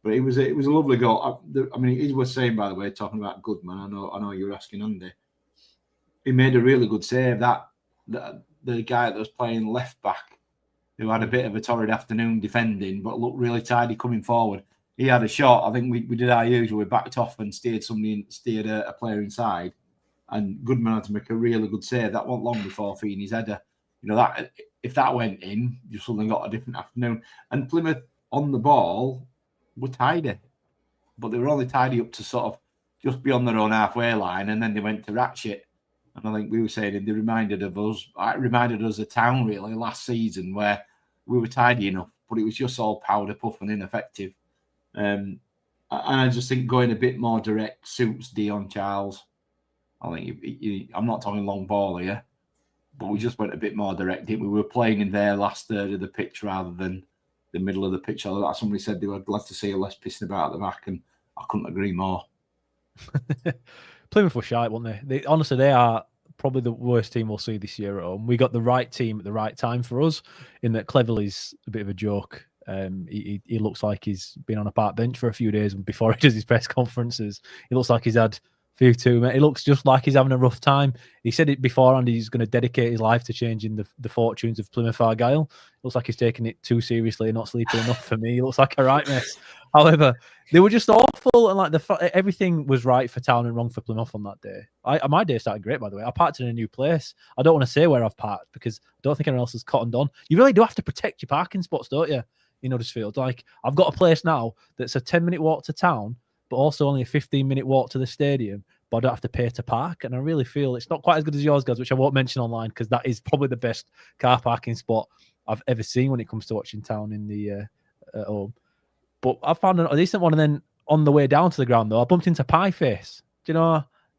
S7: But it was a lovely goal. I mean, it was saying, by the way, talking about Goodman. I know you were asking Andy. He made a really good save. That the guy that was playing left back, who had a bit of a torrid afternoon defending, but looked really tidy coming forward. He had a shot. I think we did our usual. We backed off and steered a player inside, and Goodman had to make a really good save. That wasn't long before Feeney's header. You know, that if that went in, you suddenly got a different afternoon. And Plymouth on the ball were tidy, but they were only tidy up to sort of just beyond their own halfway line, and then they went to ratchet. And I think we were saying they reminded us of Town really last season, where we were tidy enough, but it was just all powder puff and ineffective. And I just think going a bit more direct suits Dion Charles. I think I'm not talking long ball here, but we just went a bit more direct. We were playing in their last third of the pitch rather than the middle of the pitch. Somebody said they were glad to see a less pissing about at the back, and I couldn't agree more.
S6: Plymouth were shite, weren't they? Honestly, they are probably the worst team we'll see this year at home. We got the right team at the right time for us, in that Cleverley's a bit of a joke. He looks like he's been on a park bench for a few days before he does his press conferences. He looks like he's had few too. He looks just like he's having a rough time. He said it before, and he's going to dedicate his life to changing the fortunes of Plymouth Argyle. Looks like he's taking it too seriously and not sleeping enough for me. He looks like a right mess. However, they were just awful, and like everything was right for Town and wrong for Plymouth on that day. My day started great, by the way. I parked in a new place. I don't want to say where I've parked because I don't think anyone else has cottoned on. You really do have to protect your parking spots, don't you, in Huddersfield? Like, I've got a place now that's a 10-minute walk to Town, but also only a 15-minute walk to the stadium, but I don't have to pay to park. And I really feel it's not quite as good as yours, guys, which I won't mention online because that is probably the best car parking spot I've ever seen when it comes to watching Town in the at home. But I found a decent one, and then on the way down to the ground, though, I bumped into Pieface. Do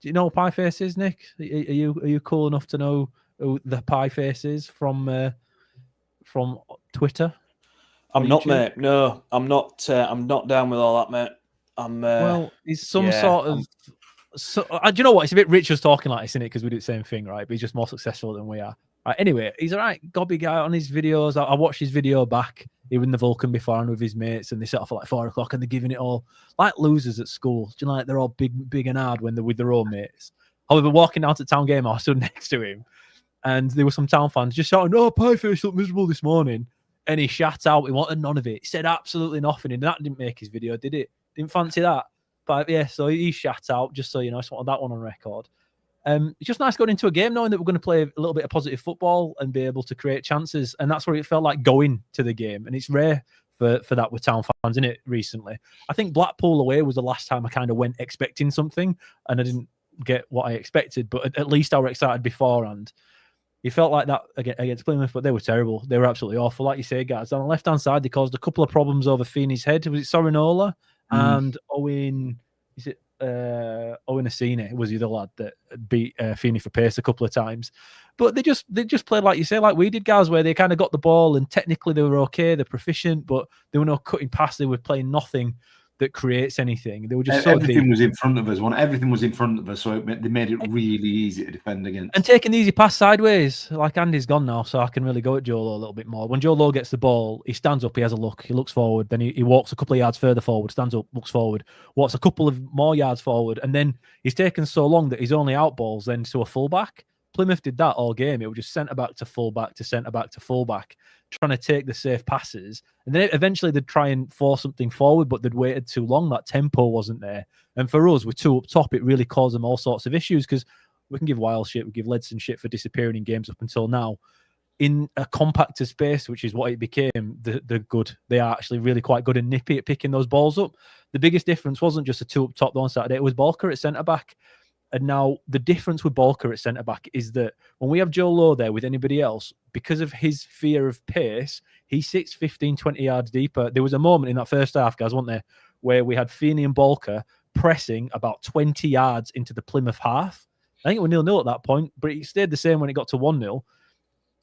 S6: you know what Pieface is, Nick? Are you cool enough to know who the Pieface is from Twitter?
S4: I'm not, mate. No, I'm not. I'm not down with all that, mate.
S6: Well, he's some sort of. So, do you know what? It's a bit Richard's talking like this, isn't it? Because we do the same thing, right? But he's just more successful than we are. Right, anyway, he's a right gobby guy on his videos. I watched his video back. He was in the Vulcan before and with his mates, and they set off at like 4 o'clock, and they're giving it all like losers at school. Do you know, like they're all big and hard when they're with their own mates. However, walking down to Town game, I stood next to him, and there were some Town fans just shouting, "Oh, Pieface looked miserable this morning," and he shat out. He wanted none of it. He said absolutely nothing, and that didn't make his video, did it? Didn't fancy that. But yeah, so he shat out, just so you know. I just wanted that one on record. It's just nice going into a game knowing that we're going to play a little bit of positive football and be able to create chances. And that's where it felt like going to the game. And it's rare for that with Town fans, isn't it, recently? I think Blackpool away was the last time I kind of went expecting something and I didn't get what I expected. But at least I was excited beforehand. It felt like that against Plymouth, but they were terrible. They were absolutely awful. Like you say, guys, on the left-hand side, they caused a couple of problems over Feeney's head. Was it Sorinola? And Owen, is it Owen Asine was the other lad that beat Feeney for pace a couple of times. But they just played like you say, like we did, guys, where they kind of got the ball and technically they were okay, they're proficient, but they were no cutting past. They were playing nothing that creates anything. They were just
S7: everything was in front of us. Everything was in front of us, so they made it really easy to defend against.
S6: And taking the easy pass sideways, like Andy's gone now, so I can really go at Joe Lowe a little bit more. When Joe Lowe gets the ball, he stands up, he has a look, he looks forward, then he walks a couple of yards further forward, stands up, looks forward, walks a couple of more yards forward, and then he's taken so long that he's only out balls then to a fullback. Plymouth did that all game. It was just centre back to fullback to centre back to fullback, trying to take the safe passes. And then eventually they'd try and force something forward, but they'd waited too long. That tempo wasn't there. And for us, with two up top, it really caused them all sorts of issues because we can give Wild shit, we give Ledson shit for disappearing in games up until now. In a compacted space, which is what it became, they're good. They are actually really quite good and nippy at picking those balls up. The biggest difference wasn't just the two up top on Saturday, it was Balker at centre back. And now the difference with Balker at centre-back is that when we have Joe Lowe there with anybody else, because of his fear of pace, he sits 15, 20 yards deeper. There was a moment in that first half, guys, wasn't there, where we had Feeney and Balker pressing about 20 yards into the Plymouth half. I think it was 0-0 at that point, but it stayed the same when it got to 1-0.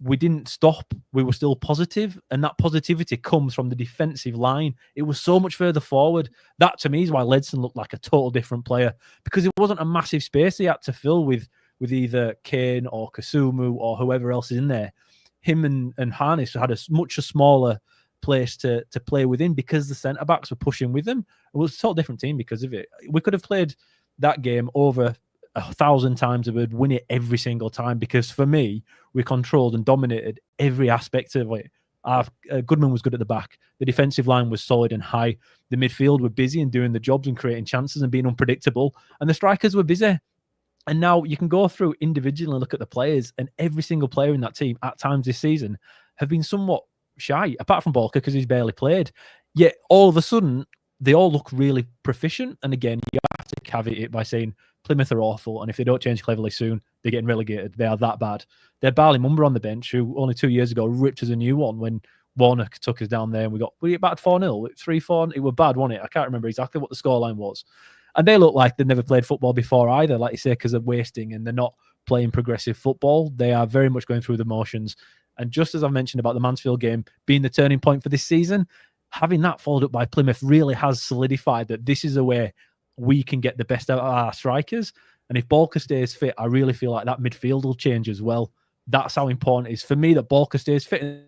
S6: we didn't stop. We were still positive, and that positivity comes from the defensive line. It was so much further forward. That, to me, is why Ledson looked like a total different player, because it wasn't a massive space he had to fill with either Kane or Kasumu or whoever else is in there. Him and Harness had a much smaller place to play within because the centre-backs were pushing with them. It was a total different team because of it. We could have played that game over 1,000 times and would win it every single time, because for me, we controlled and dominated every aspect of it. Goodman was good at the back. The defensive line was solid and high. The midfield were busy and doing the jobs and creating chances and being unpredictable. And the strikers were busy. And now you can go through individually and look at the players, and every single player in that team at times this season have been somewhat shy, apart from Balker because he's barely played. Yet all of a sudden, they all look really proficient. And again, you have to caveat it by saying Plymouth are awful, and if they don't change cleverly soon, they're getting relegated. They are that bad. They're Barley Mumba on the bench, who only 2 years ago ripped us a new one when Warner took us down there, and we battered 4-0, 3-4. It was bad, wasn't it? I can't remember exactly what the scoreline was. And they look like they've never played football before either, like you say, because they're wasting and they're not playing progressive football. They are very much going through the motions. And just as I've mentioned about the Mansfield game being the turning point for this season, having that followed up by Plymouth really has solidified that this is a way we can get the best out of our strikers. And if Balker stays fit, I really feel like that midfield will change as well. That's how important it is for me that Balker stays fit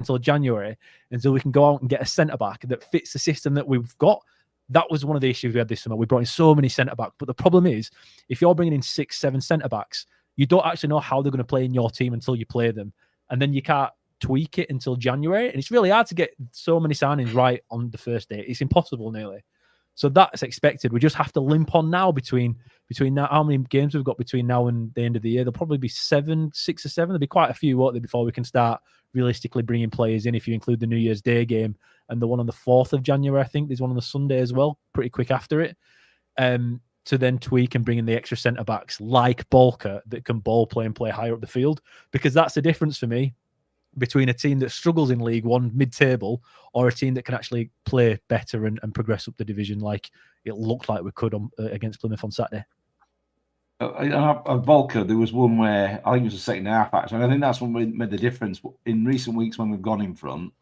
S6: until January, until we can go out and get a centre-back that fits the system that we've got. That was one of the issues we had this summer. We brought in so many centre-backs. But the problem is, if you're bringing in 6-7 centre-backs, you don't actually know how they're going to play in your team until you play them. And then you can't tweak it until January. And it's really hard to get so many signings right on the first day. It's impossible nearly. So that's expected. We just have to limp on now between now. How many games we've got between now and the end of the year? There'll probably be 6 or 7. There'll be quite a few, won't there, before we can start realistically bringing players in, if you include the New Year's Day game and the one on the 4th of January. I think there's one on the Sunday as well, pretty quick after it. To then tweak and bring in the extra centre-backs like Balker that can ball play and play higher up the field, because that's the difference for me between a team that struggles in League One mid-table or a team that can actually play better and progress up the division like it looked like we could against Plymouth on Saturday.
S7: Volker, there was one where I think it was the second half actually, and I think that's when we made the difference. In recent weeks when we've gone in front,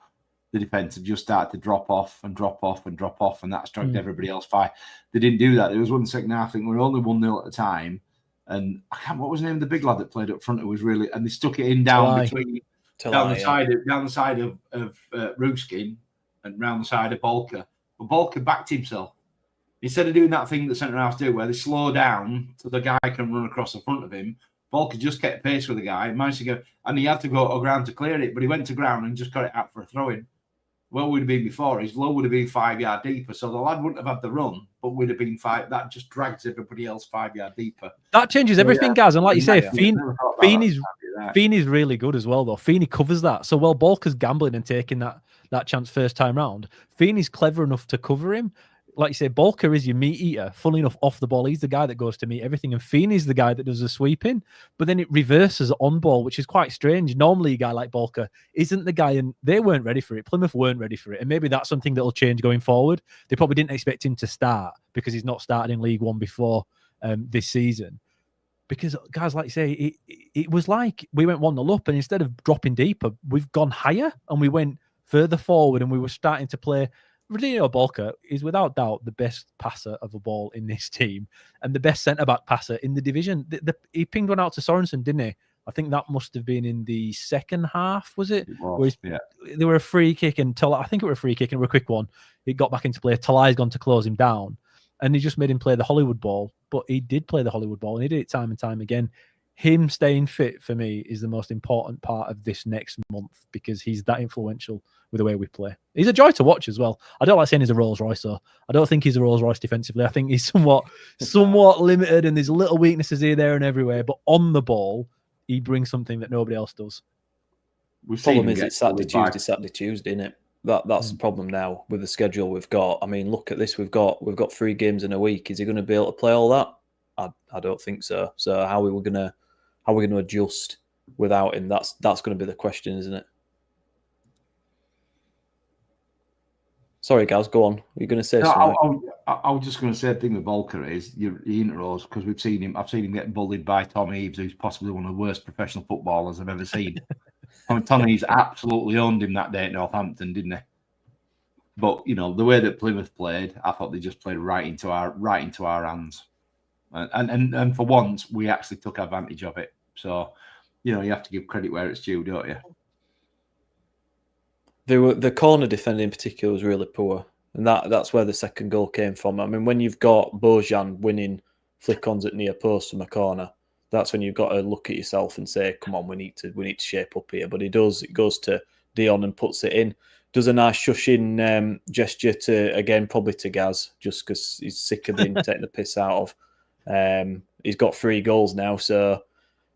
S7: the defence have just started to drop off, and that's dragged everybody else by. They didn't do that. There was one second half, I think we were only 1-0 at the time, and I can't. What was the name of the big lad that played up front? It was really, and they stuck it in down down the side of Ruskin and round the side of Balker. But Balker backed himself. Instead of doing that thing that centre-halves do, where they slow down so the guy can run across the front of him, Balker just kept pace with the guy, managed to go, and he had to go to ground to clear it, but he went to ground and just got it out for a throw-in. What would have been before, his low would have been 5 yard deeper, so the lad wouldn't have had the run, but would have been 5. That just drags everybody else 5 yard deeper.
S6: That changes everything, guys. And like you say, Feeney's really good as well, though. Feeney covers that. So while Balker's gambling and taking that chance first time round, Feeney's clever enough to cover him. Like you say, Balker is your meat eater. Funnily enough, off the ball, he's the guy that goes to meet everything. And Feeney's the guy that does the sweeping. But then it reverses on ball, which is quite strange. Normally, a guy like Balker isn't the guy, and they weren't ready for it. Plymouth weren't ready for it. And maybe that's something that will change going forward. They probably didn't expect him to start because he's not started in League One before this season. Because, guys, like you say, it was like we went 1-0 up, and instead of dropping deeper, we've gone higher and we went further forward, and we were starting to play. Rodinho Balker is without doubt the best passer of a ball in this team and the best centre-back passer in the division. He pinged one out to Sorensen, didn't he? I think that must have been in the second half, was it? It was, yeah. There were a free kick, and I think it was a free kick and a quick one. It got back into play. Talai's gone to close him down, and he just made him play the Hollywood ball. But he did play the Hollywood ball, and he did it time and time again. Him staying fit, for me, is the most important part of this next month because he's that influential with the way we play. He's a joy to watch as well. I don't like saying he's a Rolls Royce, so I don't think he's a Rolls Royce defensively. I think he's somewhat limited, and there's little weaknesses here, there, and everywhere. But on the ball, he brings something that nobody else does.
S4: The problem is it's Saturday, Tuesday, isn't it? That's the problem now with the schedule we've got. I mean, look at this. We've got 3 games in a week. Is he going to be able to play all that? I don't think so. So how are we going to adjust without him? That's going to be the question, isn't it? Sorry, guys, go on. You're going to say something?
S7: I was just going to say the thing with Volker is your intros, because I've seen him getting bullied by Tom Eaves, who's possibly one of the worst professional footballers I've ever seen. I mean, Tony's absolutely owned him that day at Northampton, didn't he? But the way that Plymouth played, I thought they just played right into our hands, and for once we actually took advantage of it. So, you have to give credit where it's due, don't you?
S4: The corner defending in particular was really poor, and that's where the second goal came from. I mean, when you've got Bojan winning flick-ons at near post from a corner, that's when you've got to look at yourself and say, "Come on, we need to shape up here." But he does. It goes to Dion and puts it in. Does a nice shushing gesture probably to Gaz, just because he's sick of being taken the piss out of. He's got 3 goals now, so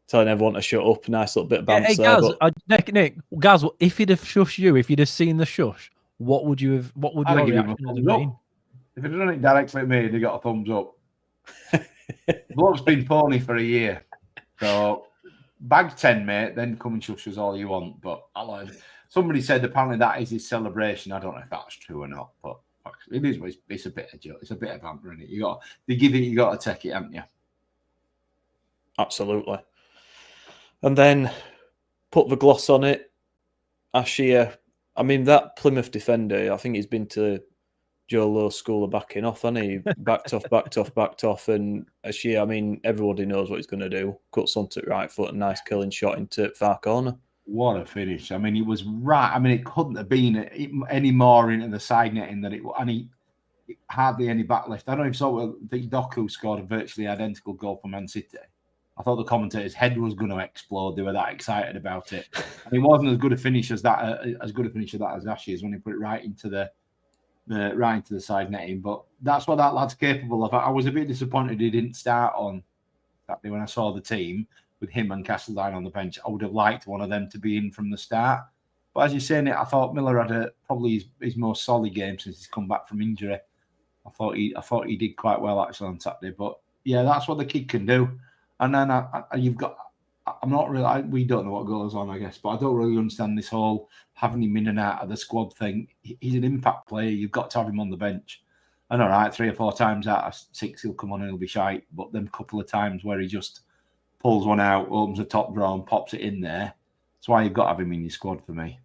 S4: telling everyone to shut up. Nice little bit of banter.
S6: Hey, Gaz, Nick, Gaz, if he'd have shushed you, if you'd have seen the shush, what would your reaction have been?
S7: If he'd done it directly at me, they got a thumbs up. Bloke's been phony for a year, so bag 10, mate. Then come and shush us all you want. But somebody said apparently that is his celebration. I don't know if that's true or not, but it is. It's a bit of joke. It's a bit of banter, isn't it? You got to take it, haven't you?
S4: Absolutely. And then put the gloss on it. Ashia, I mean, that Plymouth defender, I think he's been to Joe Lowe's school of backing off, hasn't he? Backed off. And Ashia, I mean, everybody knows what he's going to do. Cuts onto the right foot, a nice killing shot into far corner.
S7: What a finish. I mean, it was right. I mean, it couldn't have been any more into the side netting than it was. And he hardly any backlift. I don't know if you saw that Doku scored a virtually identical goal for Man City. I thought the commentator's head was going to explode. They were that excited about it. And it wasn't as good a finish as that. As good a finish as that as Ashley's when he put it right into the side netting. But that's what that lad's capable of. I was a bit disappointed he didn't start on that day when I saw the team with him and Castledine on the bench. I would have liked one of them to be in from the start. But as you're saying it, I thought Miller had probably his most solid game since he's come back from injury. I thought he did quite well actually on Saturday. But yeah, that's what the kid can do. And then I'm not really, we don't know what goes on, I guess, but I don't really understand this whole having him in and out of the squad thing. He's an impact player. You've got to have him on the bench. And all right, 3 or 4 times out of 6, he'll come on and he'll be shite. But then a couple of times where he just pulls one out, opens the top drawer and pops it in there. That's why you've got to have him in your squad for me.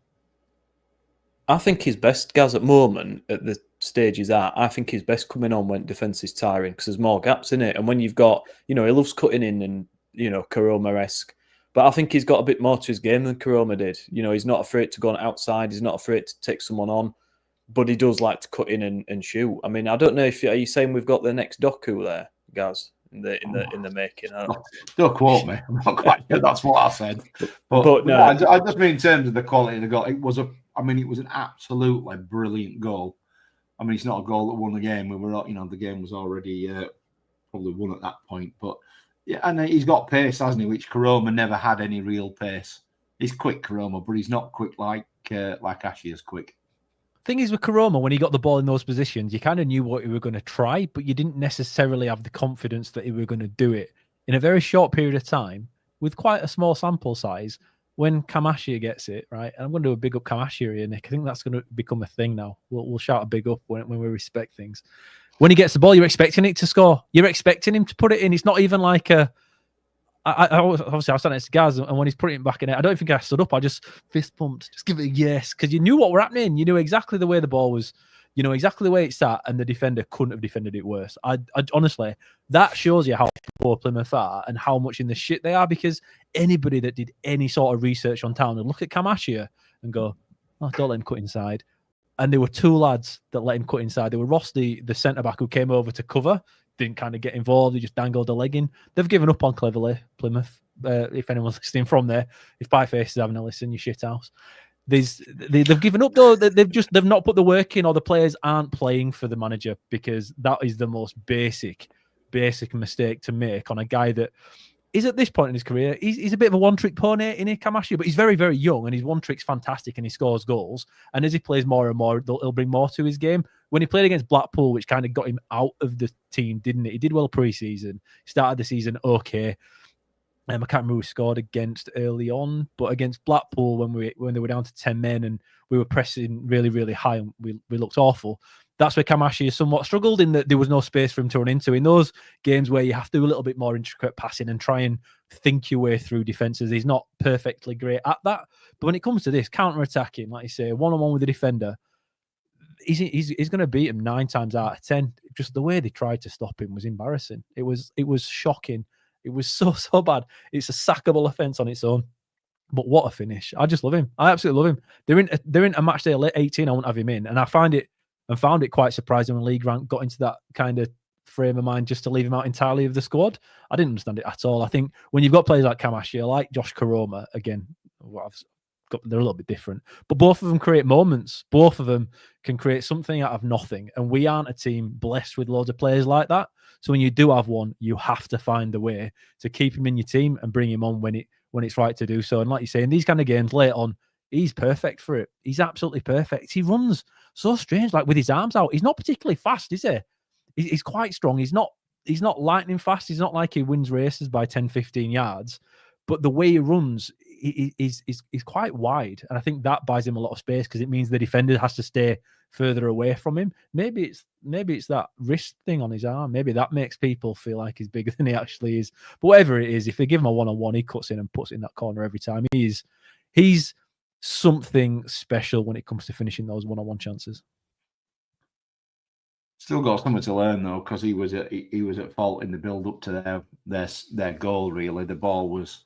S4: I think his best, Gaz, at the moment, at the stage he's at, I think his best coming on when defence is tiring because there's more gaps in it. And when you've got, he loves cutting in and, Karoma-esque. But I think he's got a bit more to his game than Karoma did. He's not afraid to go on outside. He's not afraid to take someone on. But he does like to cut in and shoot. I mean, I don't know if are you saying we've got the next Doku there, Gaz, in the making?
S7: Don't quote me. I'm not quite sure that's what I said. But no, I just mean in terms of the quality of the goal. It was an absolutely brilliant goal. I mean, it's not a goal that won the game. We were, the game was already probably won at that point. But yeah, and he's got pace, hasn't he? Which Karoma never had any real pace. He's quick, Karoma, but he's not quick like Ashley is quick.
S6: Thing is with Karoma, when he got the ball in those positions, you kind of knew what he were going to try, but you didn't necessarily have the confidence that he were going to do it in a very short period of time with quite a small sample size. When Kamashia gets it, right? And I'm going to do a big up Kamashia here, Nick. I think that's going to become a thing now. We'll shout a big up when we respect things. When he gets the ball, you're expecting it to score. You're expecting him to put it in. It's not even like a... I was standing next to Gaz, and when he's putting it back in it, I don't think I stood up. I just fist pumped. Just give it a yes, because you knew what were happening. You knew exactly the way the ball was... You know exactly the way it sat, and the defender couldn't have defended it worse. I honestly, that shows you how poor Plymouth are and how much in the shit they are, because anybody that did any sort of research on town would look at Kamashia and go, oh, don't let him cut inside. And there were 2 lads that let him cut inside. There were Ross, the centre-back, who came over to cover, didn't kind of get involved. He just dangled a leg in. They've given up on Cleverley, Plymouth. If anyone's listening from there, if Pieface is having a listen, you shit house. They've given up though. They've not put the work in, or the players aren't playing for the manager, because that is the most basic mistake to make on a guy that is at this point in his career. He's a bit of a one-trick pony in Kamashia, but he's very, very young, and his one trick's fantastic, and he scores goals. And as he plays more and more, he'll bring more to his game. When he played against Blackpool, which kind of got him out of the team, didn't it? He did well pre-season. Started the season okay. I can't remember who scored against early on, but against Blackpool when they were down to 10 men and we were pressing really, really high and we looked awful. That's where Kamashia somewhat struggled, in that there was no space for him to run into. In those games where you have to do a little bit more intricate passing and try and think your way through defenses. He's not perfectly great at that. But when it comes to this counter-attacking, like you say, one-on-one with the defender, he's going to beat him 9 times out of 10. Just the way they tried to stop him was embarrassing. It was shocking. It was so bad. It's a sackable offence on its own. But what a finish! I just love him. I absolutely love him. They're in a match day 18. I won't have him in, and I found it quite surprising when League Rank got into that kind of frame of mind just to leave him out entirely of the squad. I didn't understand it at all. I think when you've got players like Kamashia, like Josh Karoma, again, they're a little bit different, but both of them create moments. Both of them can create something out of nothing, and we aren't a team blessed with loads of players like that. So when you do have one, you have to find a way to keep him in your team and bring him on when it's right to do so. And like you say, in these kind of games late on, he's perfect for it. He's absolutely perfect. He runs so strange, like with his arms out. He's not particularly fast, is he? He's quite strong. He's not lightning fast. He's not like he wins races by 10, 15 yards. But the way he runs is quite wide. And I think that buys him a lot of space because it means the defender has to stay further away from him. Maybe it's that wrist thing on his arm. Maybe that makes people feel like he's bigger than he actually is. But whatever it is, if they give him a one-on-one, he cuts in and puts it in that corner every time. He's something special when it comes to finishing those one-on-one chances.
S7: Still got something to learn though, because he was at fault in the build up to their goal. Really, the ball was.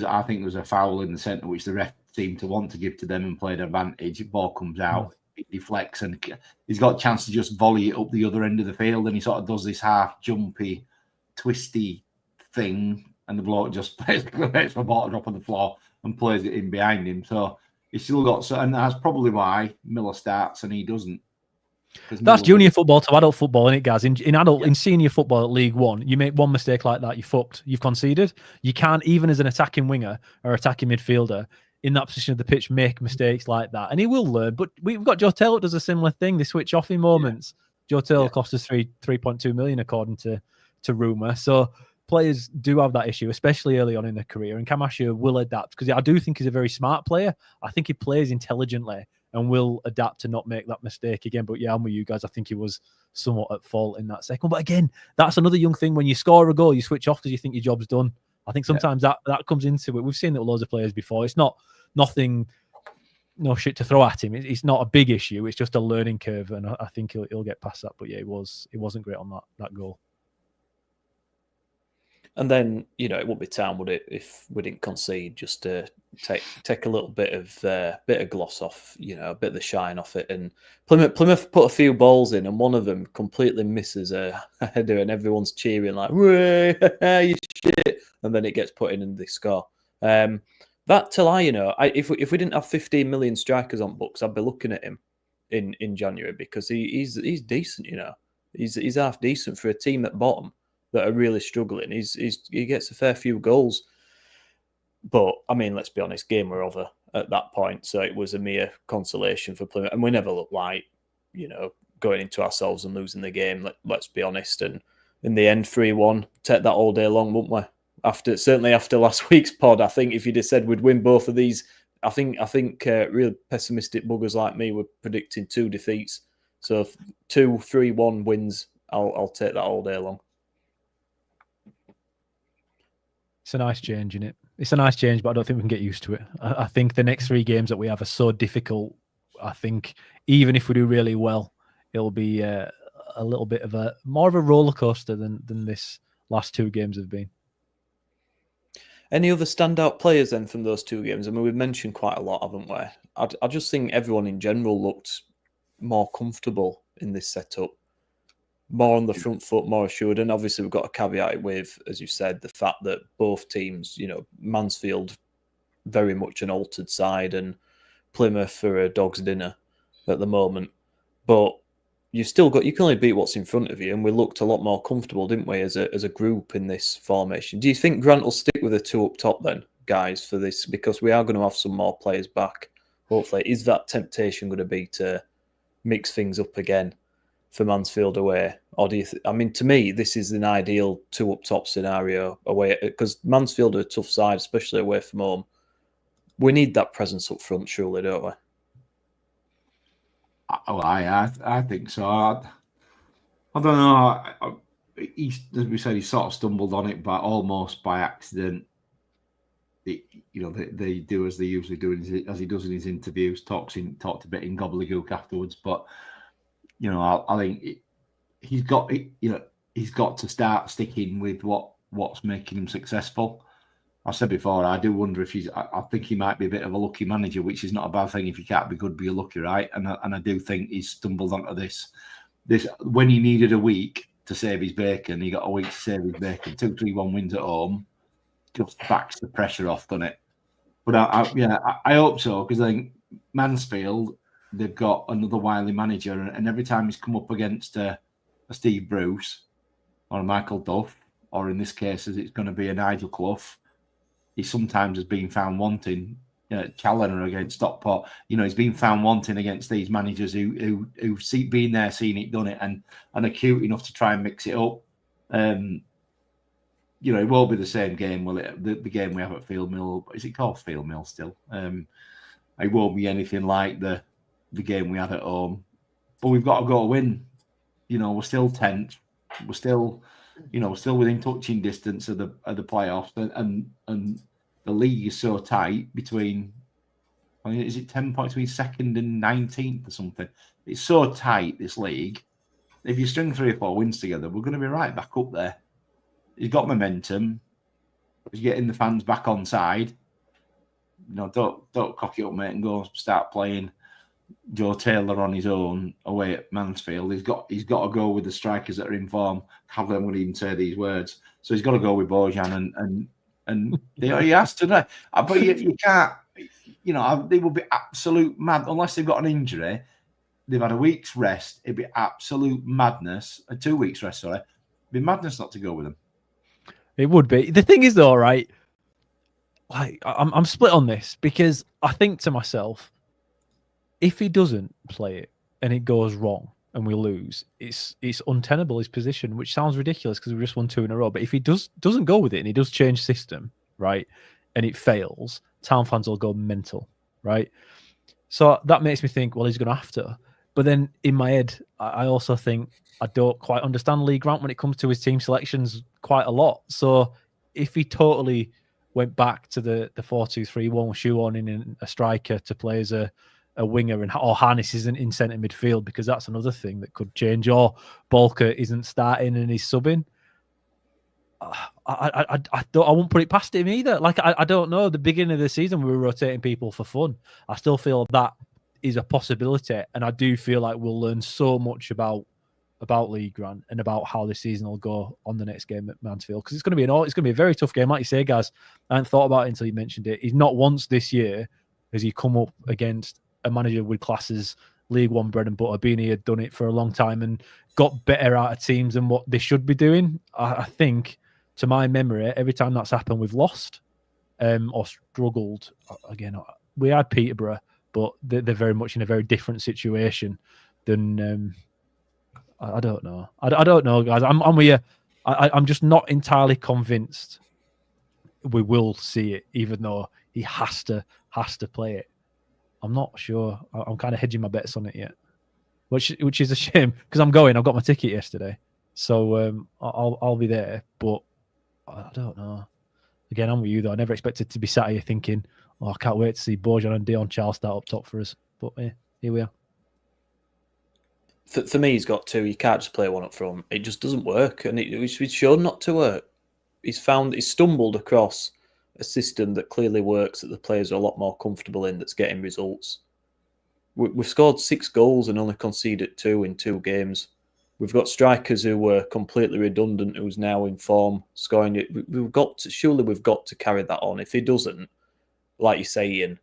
S7: I think there was a foul in the centre, which the ref seemed to want to give to them and played advantage. The ball comes out, it deflects, and he's got a chance to just volley it up the other end of the field, and he sort of does this half jumpy, twisty thing, and the bloke just plays for ball drop on the floor and plays it in behind him. So he's still got, and that's probably why Miller starts and he doesn't.
S6: That's junior football to adult football, isn't it, guys? In senior football at League One, you make one mistake like that, you're fucked. You've conceded. You can't, even as an attacking winger or attacking midfielder, in that position of the pitch, make mistakes like that. And he will learn. But we've got Joe Taylor does a similar thing. They switch off in moments. Yeah. Joe Taylor cost us 3.2 million, according to rumour. So players do have that issue, especially early on in their career. And Kamashia will adapt because I do think he's a very smart player. I think he plays intelligently and will adapt to not make that mistake again. But yeah, I'm with you guys. I think he was somewhat at fault in that second. But again, that's another young thing. When you score a goal, you switch off because you think your job's done. I think sometimes that comes into it. We've seen that with loads of players before. It's nothing, no shit to throw at him. It's not a big issue. It's just a learning curve. And I think he'll get past that. But yeah, it wasn't great on that goal.
S4: And then, it wouldn't be time, would it, if we didn't concede, just to take a little bit of gloss off, a bit of the shine off it. And Plymouth put a few balls in, and one of them completely misses a header, and everyone's cheering like, "You shit!" And then it gets put in and they score. That if we didn't have 15 million strikers on books, I'd be looking at him in January because he's decent. He's half decent for a team at bottom that are really struggling. He gets a fair few goals. But, I mean, let's be honest, game were over at that point. So it was a mere consolation for Plymouth. And we never looked like, going into ourselves and losing the game, let's be honest. And in the end, 3-1, take that all day long, wouldn't we? Certainly after last week's pod, I think if you'd have said we'd win both of these, I think real pessimistic buggers like me were predicting 2 defeats. So 2-3-1 wins, I'll take that all day long.
S6: It's a nice change, isn't it? It's a nice change, but I don't think we can get used to it. I think the next 3 games that we have are so difficult. I think even if we do really well, it'll be a little bit of more of a roller coaster than this last 2 games have been.
S4: Any other standout players then from those 2 games? I mean, we've mentioned quite a lot, haven't we? I just think everyone in general looked more comfortable in this setup. More on the front foot, more assured. And obviously we've got to caveat it with, as you said, the fact that both teams, Mansfield, very much an altered side, and Plymouth for a dog's dinner at the moment. But you can only beat what's in front of you. And we looked a lot more comfortable, didn't we, as a group in this formation. Do you think Grant will stick with the 2 up top then, guys, for this? Because we are going to have some more players back, hopefully. Is that temptation going to be to mix things up again for Mansfield away? Or do you to me, this is an ideal 2 up top scenario away, because Mansfield are a tough side, especially away from home. We need that presence up front, surely, don't we?
S7: Oh, I think so. I don't know. as we said, he sort of stumbled on it, but almost by accident. They do as they usually do, as he does in his interviews, talked a bit in gobbledygook afterwards. But I think he's got to start sticking with what's making him successful. I said before, I do wonder if I think he might be a bit of a lucky manager, which is not a bad thing. If you can't be good, be lucky, right? And I do think he's stumbled onto this when he needed a week to save his bacon. He got a week to save his bacon. 2-3-1 wins at home just backs the pressure off, doesn't it? But I hope so, because I think Mansfield, they've got another wily manager, and every time he's come up against a Steve Bruce or a Michael Duff, or in this case, as it's going to be a Nigel Clough, he sometimes has been found wanting. Challoner against Stockport, he's been found wanting against these managers who been there, seen it, done it, and are cute enough to try and mix it up. It won't be the same game, will it? The game we have at Field Mill, is it called Field Mill still? It won't be anything like the game we had at home. But we've got to go win. We're still 10th. We're still within touching distance of the playoffs, and the league is so tight between. Is it 10 points between 2nd and 19th or something? It's so tight, this league. If you string 3 or 4 wins together, we're going to be right back up there. He's got momentum. He's getting the fans back on side. Don't cock it up, mate, and go start playing Joe Taylor on his own away at Mansfield. He's got to go with the strikers that are in form. Can't believe I'm going to even say these words. So he's got to go with Bojan and he has to. But you can't. They will be absolute mad unless they've got an injury. They've had a week's rest. It'd be absolute madness. 2 weeks rest, sorry. It'd be madness not to go with them.
S6: It would be. The thing is, though, right? Like, I'm split on this, because I think to myself, if he doesn't play it and it goes wrong and we lose, it's untenable, his position, which sounds ridiculous because we just won 2 in a row. But if he doesn't go with it and he does change system, right, and it fails, Town fans will go mental, right? So that makes me think, well, he's going to have to. But then in my head, I also think I don't quite understand Lee Grant when it comes to his team selections quite a lot. So if he totally went back to the 4-2-3-1, shoehorning in a striker to play as a winger, or Harness isn't in centre midfield, because that's another thing that could change, or Bolker isn't starting and he's subbing, I won't put it past him either. Like, I don't know. The beginning of the season, we were rotating people for fun. I still feel that is a possibility, and I do feel like we'll learn so much about Lee Grant and about how this season will go on the next game at Mansfield, because it's going to be a very tough game. Like you say, guys, I hadn't thought about it until you mentioned it. He's not once this year has he come up against a manager with classes, League One bread and butter, being he had done it for a long time and got better out of teams than what they should be doing. I think, to my memory, every time that's happened, we've lost or struggled. Again, we had Peterborough, but they're very much in a very different situation than. I don't know. I don't know, guys. I'm with you. I'm just not entirely convinced we will see it, even though he has to play it. I'm not sure. I'm kind of hedging my bets on it yet, which is a shame, because I've got my ticket yesterday, so I'll be there. But I don't know. Again, I'm with you though. I never expected to be sat here thinking, "Oh, I can't wait to see Bojan and Dion Charles start up top for us." But here we are.
S4: For me, he's got to. You can't just play one up front. It just doesn't work, and it's shown not to work. He's stumbled across a system that clearly works, that the players are a lot more comfortable in, that's getting results. We've scored 6 goals and only conceded 2 in 2 games. We've got strikers who were completely redundant, who's now in form, scoring it. Surely we've got to carry that on. If he doesn't, like you say, Ian,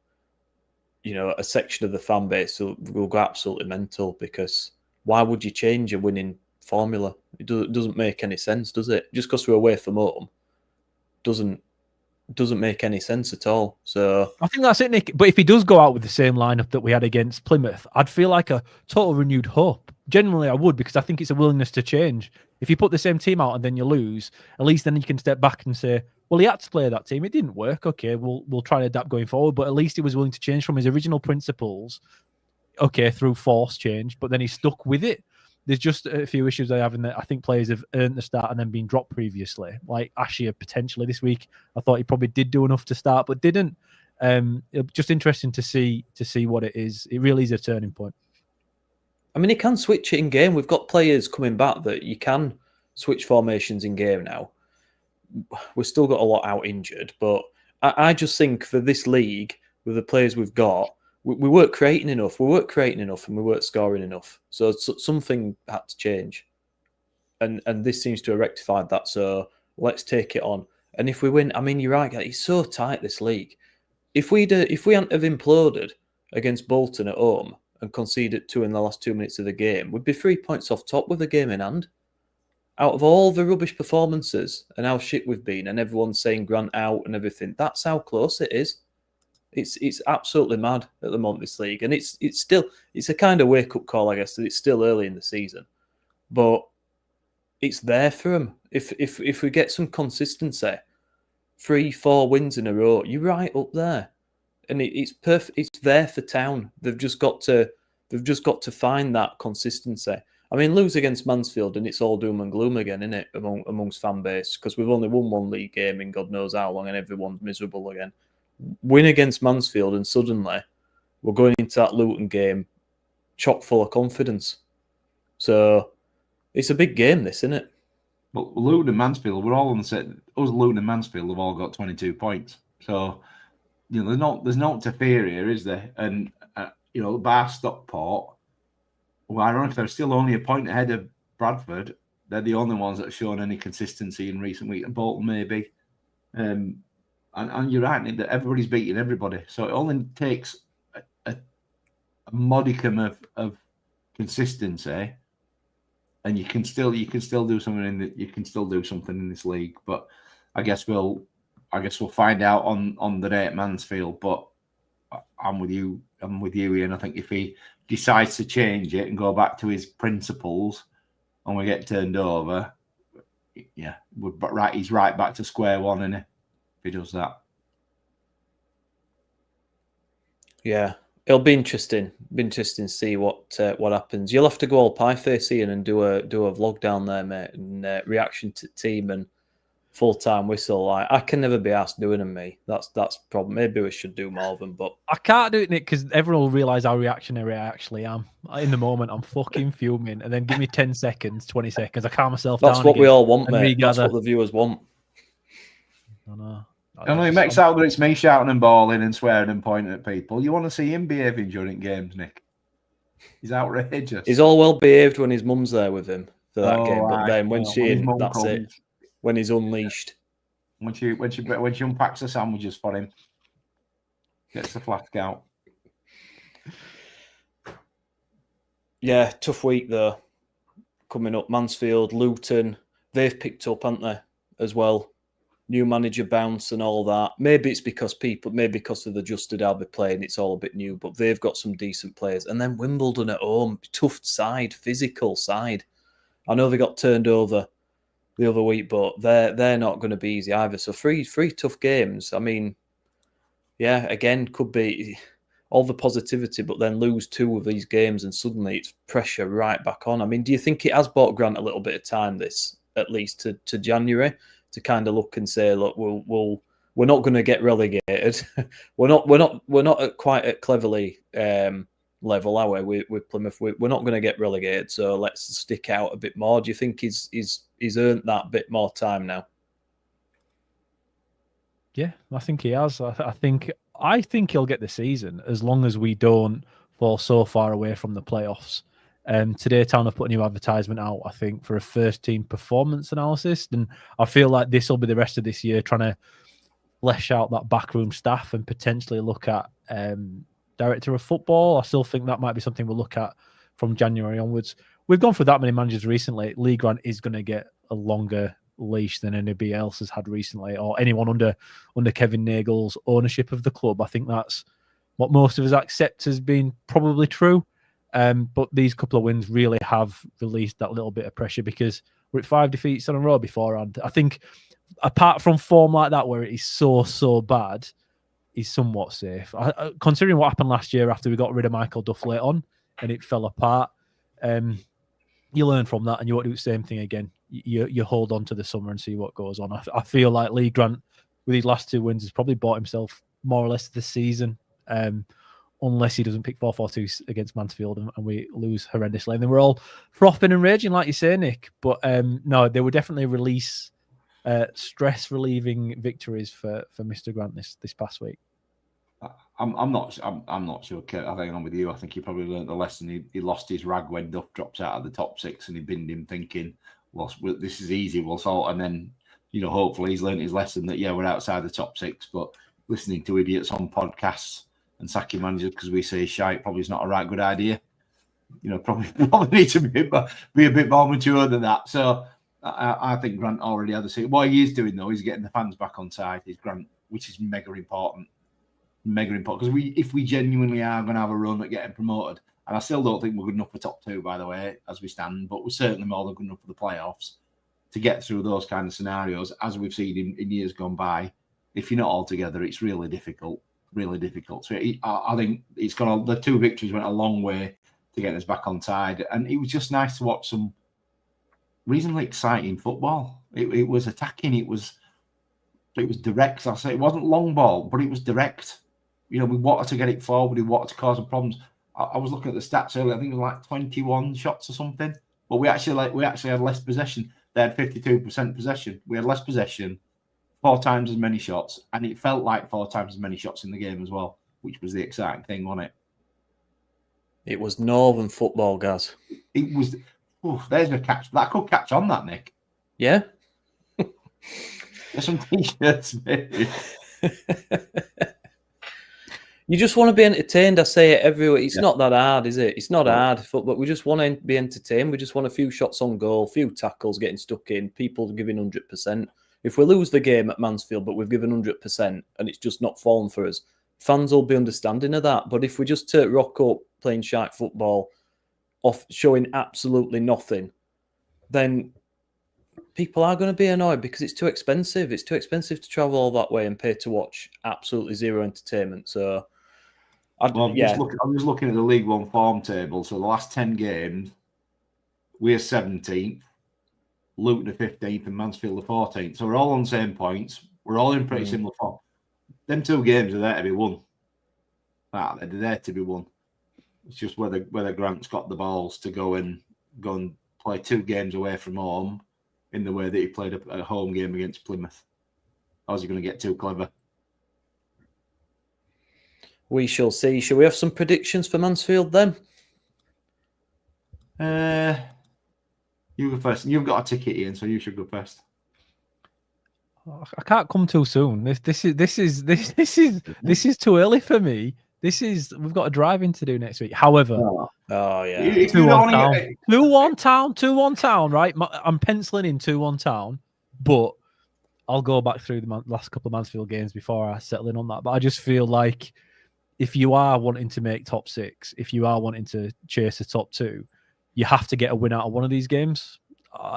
S4: a section of the fan base will go absolutely mental, because why would you change a winning formula? It doesn't make any sense, does it? Just because we're away from home doesn't make any sense at all. So
S6: I think that's it, Nick. But if he does go out with the same lineup that we had against Plymouth, I'd feel like a total renewed hope. Generally, I would, because I think it's a willingness to change. If you put the same team out and then you lose, at least then you can step back and say, well, he had to play that team. It didn't work. Okay, we'll try and adapt going forward. But at least he was willing to change from his original principles. Okay, through force change, but then he stuck with it. there's just a few issues they have in that I think players have earned the start and then been dropped previously. Like Ashia potentially this week. I thought he probably did do enough to start, but didn't. Just interesting to see what it is. It really is a turning point.
S4: I mean, he can switch it in game. We've got players coming back that you can switch formations in game now. We've still got a lot out injured, but I just think for this league, with the players we've got, we weren't creating enough. We weren't creating enough, and we weren't scoring enough. So something had to change, and this seems to have rectified that. So let's take it on. And if we win, I mean, you're right, it's so tight, this league. If we hadn't have imploded against Bolton at home and conceded 2 in the last 2 minutes of the game, we'd be 3 points off top with the game in hand. Out of all the rubbish performances and how shit we've been, and everyone's saying Grant out and everything, that's how close it is. It's absolutely mad at the moment, this league, and it's a kind of wake up call, I guess, that it's still early in the season, but it's there for them. If we get some consistency, 3-4 wins in a row, you're right up there, and it's perfect. It's there for Town. They've just got to find that consistency. I mean, lose against Mansfield and it's all doom and gloom again, isn't it, amongst fan base? Because we've only won one league game in God knows how long, and everyone's miserable again. Win against Mansfield and suddenly we're going into that Luton game chock full of confidence. So it's a big game, this, isn't it?
S7: But Luton and Mansfield, we're all on the set. Us, Luton and Mansfield have all got 22 points. So, there's no to fear here, is there? And, Bar Stockport, well, ironically, they're still only a point ahead of Bradford. They're the only ones that have shown any consistency in recent weeks. Bolton, maybe. And you're right, that everybody's beating everybody. So it only takes a modicum of consistency, and you can still do something in this league. But I guess we'll find out on the day at Mansfield. But I'm with you, Ian. I think if he decides to change it and go back to his principles, and we get turned over, yeah, he's right back to square one, isn't he? If he does that.
S4: Yeah, it'll be interesting. To see what happens. You'll have to go all pie face, Ian, and do a vlog down there, mate, and reaction to team and full-time whistle. I can never be asked doing them, me. That's problem. Maybe we should do more of them, but
S6: I can't do it, Nick, because everyone will realise how reactionary I actually am. In the moment, I'm fucking fuming, and then give me 10 seconds, 20 seconds, I calm myself down.
S4: That's what we all want, mate.
S6: Regather.
S4: That's what the viewers want.
S6: I know.
S7: It makes out that it's me shouting and bawling and swearing and pointing at people. You want to see him behaving during games, Nick? He's outrageous.
S4: He's all well behaved when his mum's there with him for that game, but
S7: right.
S4: then when that's
S7: comes,
S4: it. When he's unleashed.
S7: When she unpacks the sandwiches for him, gets the flask out.
S4: Yeah, tough week though. Coming up, Mansfield, Luton, they've picked up, haven't they, as well? New manager bounce and all that. Maybe it's because of the Juster Derby playing, it's all a bit new, but they've got some decent players. And then Wimbledon at home, tough side, physical side. I know they got turned over the other week, but they're not going to be easy either. So three tough games. I mean, yeah, again, could be all the positivity, but then lose 2 of these games and suddenly it's pressure right back on. I mean, do you think it has bought Grant a little bit of time, this, at least to January, to kind of look and say, look, we're not going to get relegated. we're not at quite at Cleverly level, are we? With Plymouth, we're not going to get relegated. So let's stick out a bit more. Do you think he's earned that bit more time now?
S6: Yeah, I think he has. I think he'll get the season as long as we don't fall so far away from the playoffs. Today, Town have put a new advertisement out, I think, for a first-team performance analysis. And I feel like this will be the rest of this year trying to flesh out that backroom staff and potentially look at director of football. I still think that might be something we'll look at from January onwards. We've gone through that many managers recently. Lee Grant is going to get a longer leash than anybody else has had recently, or anyone under Kevin Nagel's ownership of the club. I think that's what most of us accept as being probably true. But these couple of wins really have released that little bit of pressure because we're at 5 defeats in a row beforehand. I think apart from form like that where it is so bad, he's somewhat safe. Considering what happened last year after we got rid of Michael Duff late on and it fell apart, you learn from that and you won't do the same thing again. You hold on to the summer and see what goes on. I feel like Lee Grant, with these last 2 wins, has probably bought himself more or less this season, unless he doesn't pick 4-4-2 against Mansfield and we lose horrendously. And then we're all frothing and raging, like you say, Nick. But no, they were definitely stress-relieving victories for Mr. Grant this past week.
S8: I'm not sure, Kurt. I think I'm with you. I think he probably learned the lesson. He lost his rag when Duff drops out of the top 6, and he binned him thinking, well, this is easy, we'll sort. And then, hopefully he's learned his lesson that, we're outside the top 6, but listening to idiots on podcasts and sacking managers because we say shite probably is not a right good idea. Probably need to be a bit more mature than that. So I think Grant already had the seat. What he is doing, though, is getting the fans back on side. Is Grant, which is mega important. Because if we genuinely are going to have a run at getting promoted, and I still don't think we're good enough for top 2, by the way, as we stand, but we're certainly more than good enough for the playoffs to get through those kind of scenarios, as we've seen in years gone by. If you're not all together, it's really difficult. So I think the 2 victories went a long way to get us back on side, and it was just nice to watch some reasonably exciting football. It was attacking. It was direct. I'll say it wasn't long ball, but it was direct. We wanted to get it forward. We wanted to cause some problems. I was looking at the stats earlier. I think it was like 21 shots or something. But we actually had less possession. They had 52% possession. We had less possession, 4 times as many shots, and it felt like 4 times as many shots in the game as well, which was the exciting thing, wasn't it?
S4: It was Northern football, guys.
S8: It was. There's a catch. That could catch on, that, Nick.
S4: Yeah.
S8: There's some t-shirts, maybe.
S4: You just want to be entertained. I say it everywhere. It's not that hard, is it? It's not hard, but we just want to be entertained. We just want a few shots on goal, a few tackles getting stuck in, people giving 100%. If we lose the game at Mansfield, but we've given 100% and it's just not fallen for us, fans will be understanding of that. But if we just rock up playing shite football, off showing absolutely nothing, then people are going to be annoyed because it's too expensive. It's too expensive to travel all that way and pay to watch absolutely zero entertainment. So,
S8: I'm just looking at the League One form table. So the last 10 games, we're 17th, Luton are 15th, and Mansfield are 14th. So we're all on the same points. We're all in pretty similar form. Them 2 games are there to be won. They're there to be won. It's just whether Grant's got the balls to go and play 2 games away from home in the way that he played a home game against Plymouth. How's he going to get too clever?
S4: We shall see. Shall we have some predictions for Mansfield then?
S8: You go first. You've got a ticket, Ian, so you should go first.
S6: I can't come too soon. This is too early for me. We've got a driving to do next week. However, 2-1 town, right? I'm penciling in 2-1 town, but I'll go back through the last couple of Mansfield games before I settle in on that. But I just feel like if you are wanting to make top 6, if you are wanting to chase a top 2, you have to get a win out of one of these games.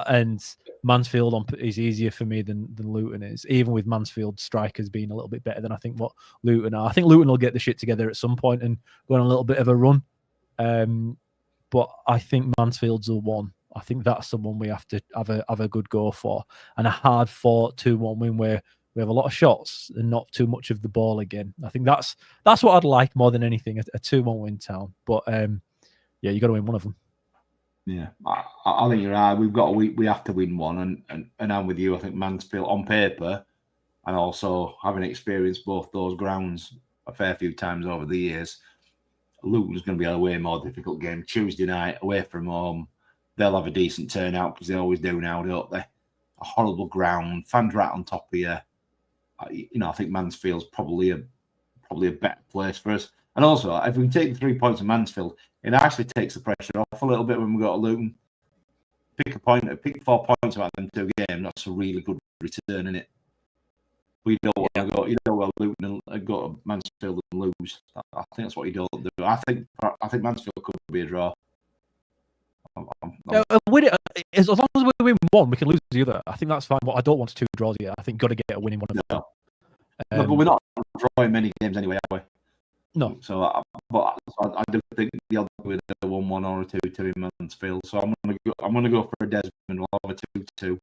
S6: And Mansfield is easier for me than Luton is, even with Mansfield strikers being a little bit better than I think what Luton are. I think Luton will get the shit together at some point and go on a little bit of a run. But I think Mansfield's the one. I think that's the one we have to have a good go for, and a hard fought 2-1 win where we have a lot of shots and not too much of the ball again. I think that's what I'd like more than anything, a 2-1 win town. But you got to win one of them.
S8: Yeah, I think you're right. We have to win one, and I'm with you. I think Mansfield on paper, and also having experienced both those grounds a fair few times over the years, Luton's going to be a way more difficult game. Tuesday night away from home, they'll have a decent turnout because they always do now, don't they? A horrible ground, fans right on top of you. I think Mansfield's probably a better place for us. And also, if we can take the 3 points of Mansfield, it actually takes the pressure off a little bit when we go to Luton. Pick 4 points out of them 2 games. That's a really good return, isn't it? But you don't want to go. You don't want Luton and go to Mansfield and lose. I think that's what you don't do. I think Mansfield could be a draw.
S6: As long as we win one, we can lose the other. I think that's fine. But I don't want 2 draws yet. I think got to get a win in one of them.
S8: No, but we're not drawing many games anyway, are we?
S6: No.
S8: So I do think the odds with a 1-1 or a 2-2 in Mansfield. So I'm gonna go for a Desmond. We'll have a 2-2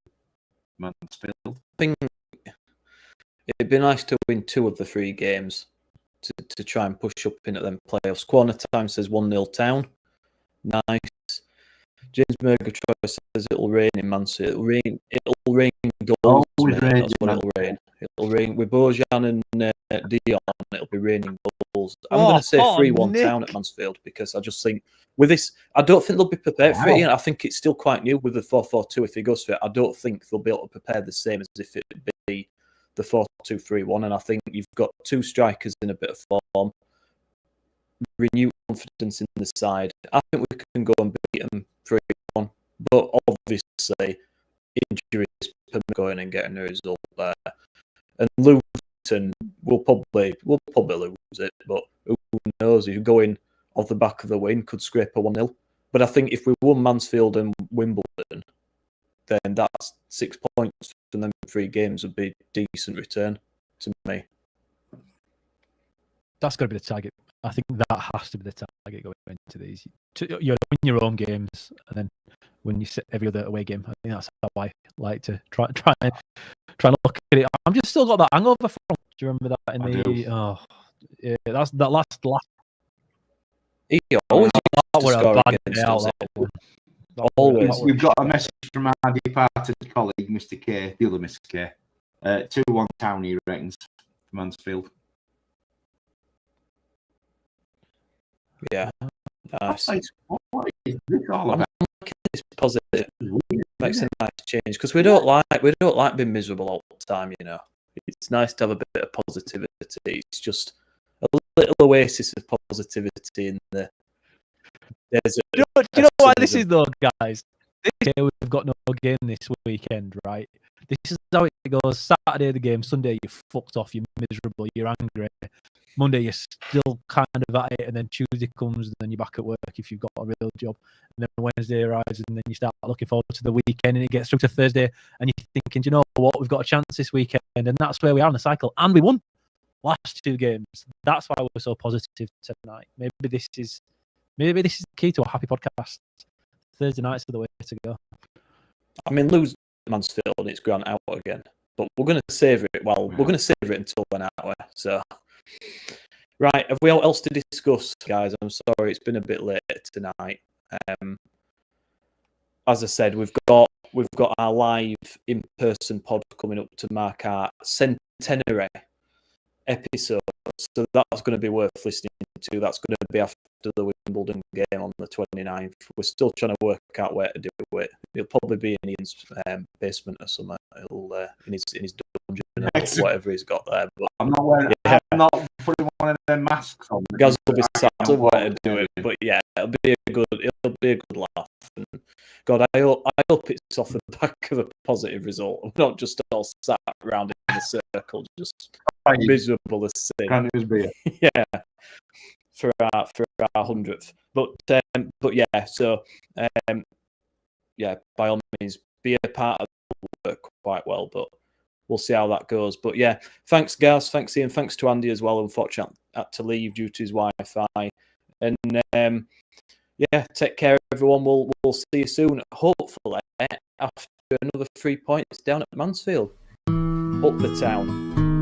S8: Mansfield.
S4: I think it'd be nice to win 2 of the 3 games to try and push up into them playoffs. Corner Time says 1-0 Town. Nice. James Murgatroyd says it'll rain in Mansfield. It'll rain goals. Mate. That's what it'll rain. It'll rain with Bojan and Dion. It'll be raining goals. I'm going to say 3-1 Town at Mansfield because I just think with this, I don't think they'll be prepared for it. I think it's still quite new with the 4-4-2. If he goes for it, I don't think they'll be able to prepare the same as if it'd be the 4-2-3-1. And I think you've got 2 strikers in a bit of form. Renewed confidence in the side. I think we can go and beat them 3-1, but obviously injuries going and getting a result there. And Luton will probably lose it, but who knows? If you're going off the back of the win, could scrape a 1-0. But I think if we won Mansfield and Wimbledon, then that's 6 points from them 3 games would be a decent return to me.
S6: That's got to be the target. I think that has to be the target going into these. You win your own games, and then when you sit every other away game, I think that's how I like to try and look at it. I'm just still got that hangover from. Do you remember that in the? Oh, yeah, that's that last.
S4: He always
S6: We're a bad day out.
S4: Always.
S8: We've got a message from our departed colleague, Mr. K, the other Mr. K. 2-1 Town, he reckons, Mansfield.
S4: Yeah, nice.
S8: What is this all about?
S4: It's positive. Makes a nice change because we don't like being miserable all the time. You know, it's nice to have a bit of positivity. It's just a little oasis of positivity in the desert.
S6: Do you know why this is though, guys? This year we've got no game this weekend, right? This is how it goes. Saturday the game, Sunday you're fucked off, you're miserable, you're angry. Monday you're still kind of at it, and then Tuesday comes, and then you're back at work if you've got a real job. And then Wednesday arrives, and then you start looking forward to the weekend, and it gets through to Thursday, and you're thinking, do you know what, we've got a chance this weekend, and that's where we are in the cycle. And we won last 2 games. That's why we're so positive tonight. Maybe this is the key to a happy podcast. Thursday nights are the way to go.
S4: I mean, lose Mansfield and it's Grant out again, but we're going to savour it. Well, we're going to savour it until then, aren't we? So, right, have we all else to discuss, guys? I'm sorry, it's been a bit late tonight. As I said, we've got our live in-person pod coming up to mark our centenary episode, so that's going to be worth listening to. That's going to be after the Wimbledon game on the 29th. We're still trying to work out where to do it. It'll probably be in Ian's basement or somewhere. It'll in his dungeon or whatever he's got there. But
S8: I'm not wearing. Yeah. I'm not putting one of them masks on.
S4: Guys will be sat somewhere to do it. But yeah, it'll be a good laugh. And God, I hope it's off the back of a positive result. I'm not just all sat around in a circle, just miserable as sin. Yeah, for our 100th. But yeah, so yeah, by all means, be a part of the work quite well. But we'll see how that goes. But yeah, thanks, Gaz. Thanks, Ian. Thanks to Andy as well. Unfortunately, had to leave due to his Wi-Fi. And yeah, take care, everyone. We'll see you soon. Hopefully, after another 3 points down at Mansfield. Up the Town.